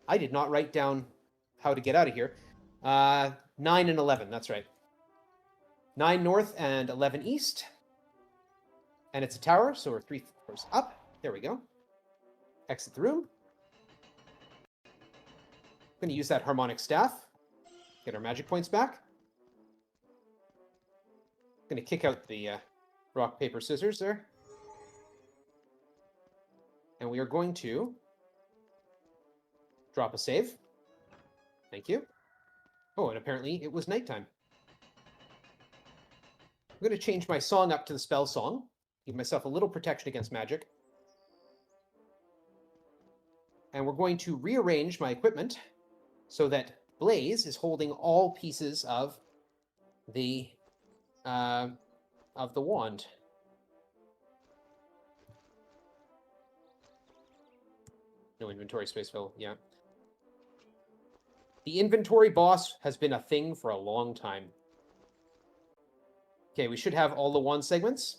I did not write down how to get out of here. 9 and 11, that's right. 9 north and 11 east. And it's a tower, so we're 3 floors up. There we go. Exit the room. I'm going to use that harmonic staff. Get our magic points back. I'm going to kick out the rock, paper, scissors there. And we are going to drop a save. Thank you. Oh, and apparently it was nighttime. I'm going to change my song up to the spell song. Give myself a little protection against magic. And we're going to rearrange my equipment so that Blaze is holding all pieces of the wand. No inventory space fill, yeah. The inventory boss has been a thing for a long time. Okay, we should have all the wand segments.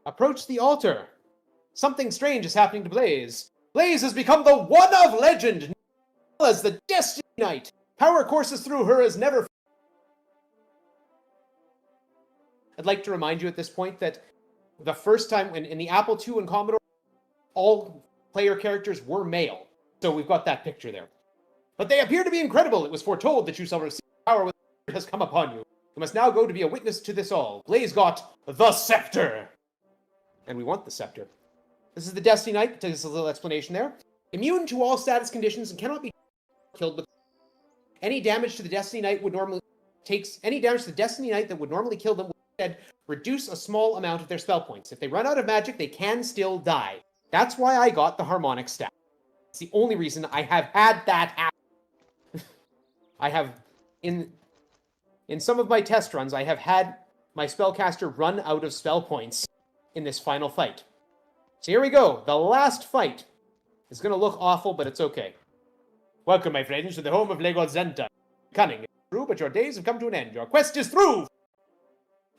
Approach the altar. Something strange is happening to Blaze. Blaze has become the one of legend, as the Destiny Knight. Power courses through her as never. I'd like to remind you at this point that the first time in the Apple II and Commodore, all player characters were male. So we've got that picture there. But they appear to be incredible. It was foretold that you shall receive power when the has come upon you. You must now go to be a witness to this all. Blaze got the scepter. And we want the scepter. This is the Destiny Knight. There's a little explanation there. Immune to all status conditions and cannot be killed with any damage to the Destiny Knight would normally any damage to the Destiny Knight that would normally kill them would instead reduce a small amount of their spell points. If they run out of magic, they can still die. That's why I got the harmonic staff. It's the only reason I have had that happen. I have in some of my test runs, I have had my spellcaster run out of spell points in this final fight. So here we go. The last fight is going to look awful, but it's okay. Welcome, my friends, to the home of Lego Zenta. Cunning is true, but your days have come to an end. Your quest is through!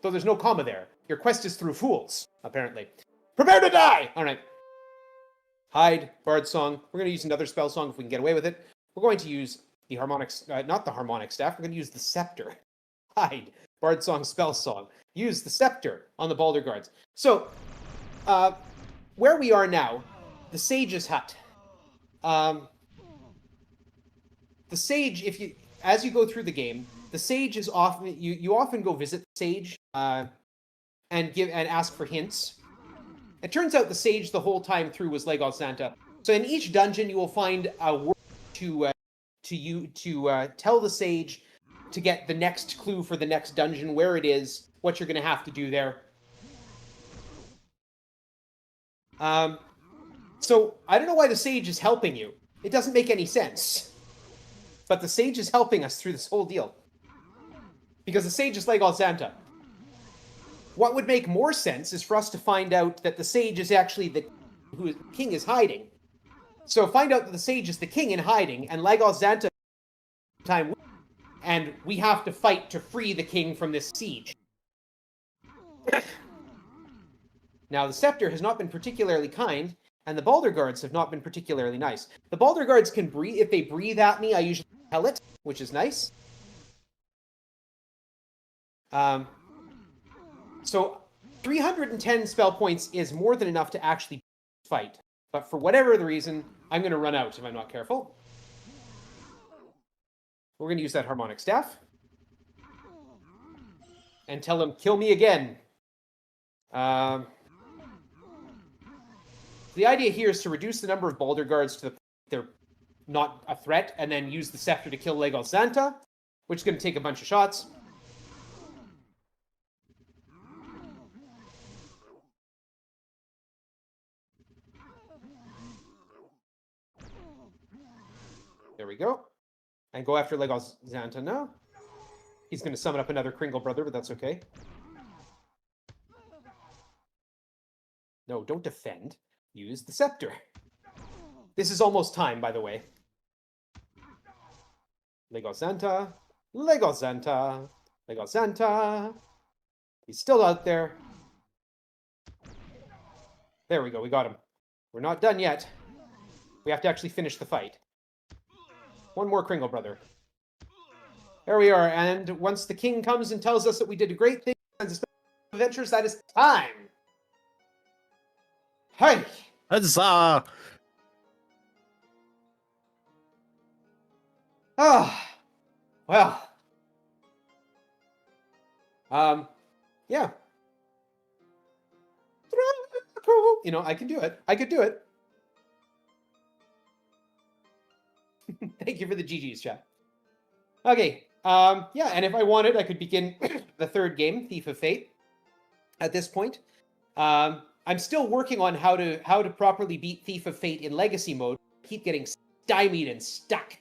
Though there's no comma there. Your quest is through fools, apparently. Prepare to die! All right. Hide, Bard Song. We're going to use another spell song if we can get away with it. We're going to use the harmonics, not the harmonic staff. We're going to use the scepter. Hide, Bard Song, spell song. Use the scepter on the Balder Guards. So, where we are now, the Sage's hut. The Sage, as you go through the game, the Sage is often you often go visit the Sage and ask for hints. It turns out the Sage the whole time through was Lego Santa. So in each dungeon you will find a word to tell the Sage to get the next clue for the next dungeon, where it is, what you're going to have to do there. So I don't know why the Sage is helping you. It doesn't make any sense. But the Sage is helping us through this whole deal. Because the Sage is Lego Santa. what would make more sense is for us to find out that the sage is actually the king is hiding. So find out that the sage is the king in hiding, and Lagos Xanta time, and we have to fight to free the king from this siege. Now, the scepter has not been particularly kind, and the Balder guards have not been particularly nice. The Balder guards can breathe. If they breathe at me, I usually tell it, which is nice. So 310 spell points is more than enough to actually fight. But for whatever the reason, I'm going to run out if I'm not careful. We're going to use that harmonic staff. And tell him, kill me again. The idea here is to reduce the number of Balder guards to the they're not a threat, and then use the scepter to kill Lagos Xanta, which is going to take a bunch of shots. There we go. And go after Lagos Xanta now. He's going to summon up another Kringle brother, but that's okay. No, don't defend. Use the scepter. This is almost time, by the way. Lagos Xanta. Lagos Xanta. Lagos Xanta. He's still out there. There we go, we got him. We're not done yet. We have to actually finish the fight. One more Kringle brother. There we are, and once the king comes and tells us that we did a great thing and adventures, that is time. Hey! Huzzah! Ah, well. Yeah. You know, I can do it. I could do it. Thank you for the GG's, chat. Okay, yeah, and if I wanted, I could begin the third game, Thief of Fate, at this point. I'm still working on how to properly beat Thief of Fate in Legacy mode. I keep getting stymied and stuck.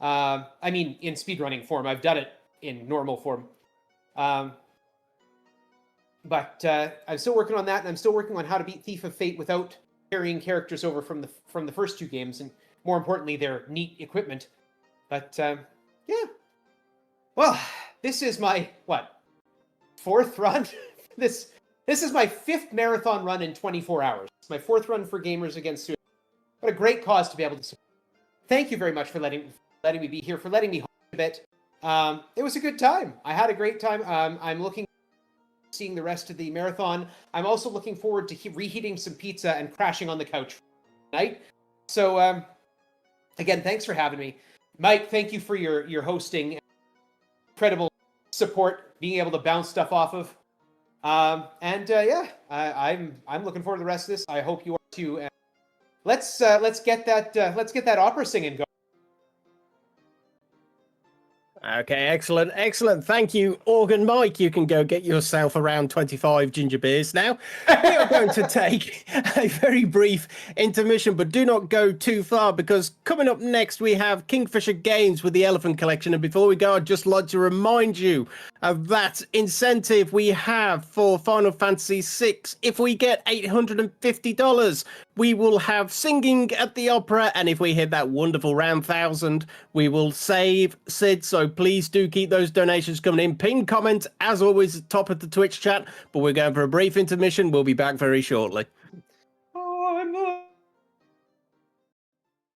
I mean, in speedrunning form. I've done it in normal form. But I'm still working on that, and I'm still working on how to beat Thief of Fate without carrying characters over from the first two games, and more importantly, their neat equipment. But yeah. Well, this is my fourth run. This is my fifth marathon run in 24 hours. It's my fourth run for Gamers Against Suicide. What a great cause to be able to support. Thank you very much for letting me be here, for letting me host a bit. It was a good time. I had a great time. I'm looking forward to seeing the rest of the marathon. I'm also looking forward to reheating some pizza and crashing on the couch tonight. So, again, thanks for having me. Mike, thank you for your hosting. Incredible support, being able to bounce stuff off of. Yeah, I'm looking forward to the rest of this. I hope you are too. Let's get that opera singing going. Okay, excellent. Thank you, OrganMike. You can go get yourself around 25 ginger beers now. We are going to take a very brief intermission, but do not go too far, because coming up next we have Kingfisher Games with the Elephant Collection. And before we go, I'd just like to remind you of that incentive we have for Final Fantasy VI. If we get $850, we will have singing at the opera, and if we hit that wonderful round 1,000, we will save Sid. So please do keep those donations coming in. Pin comment, as always, top of the Twitch chat. But we're going for a brief intermission. We'll be back very shortly.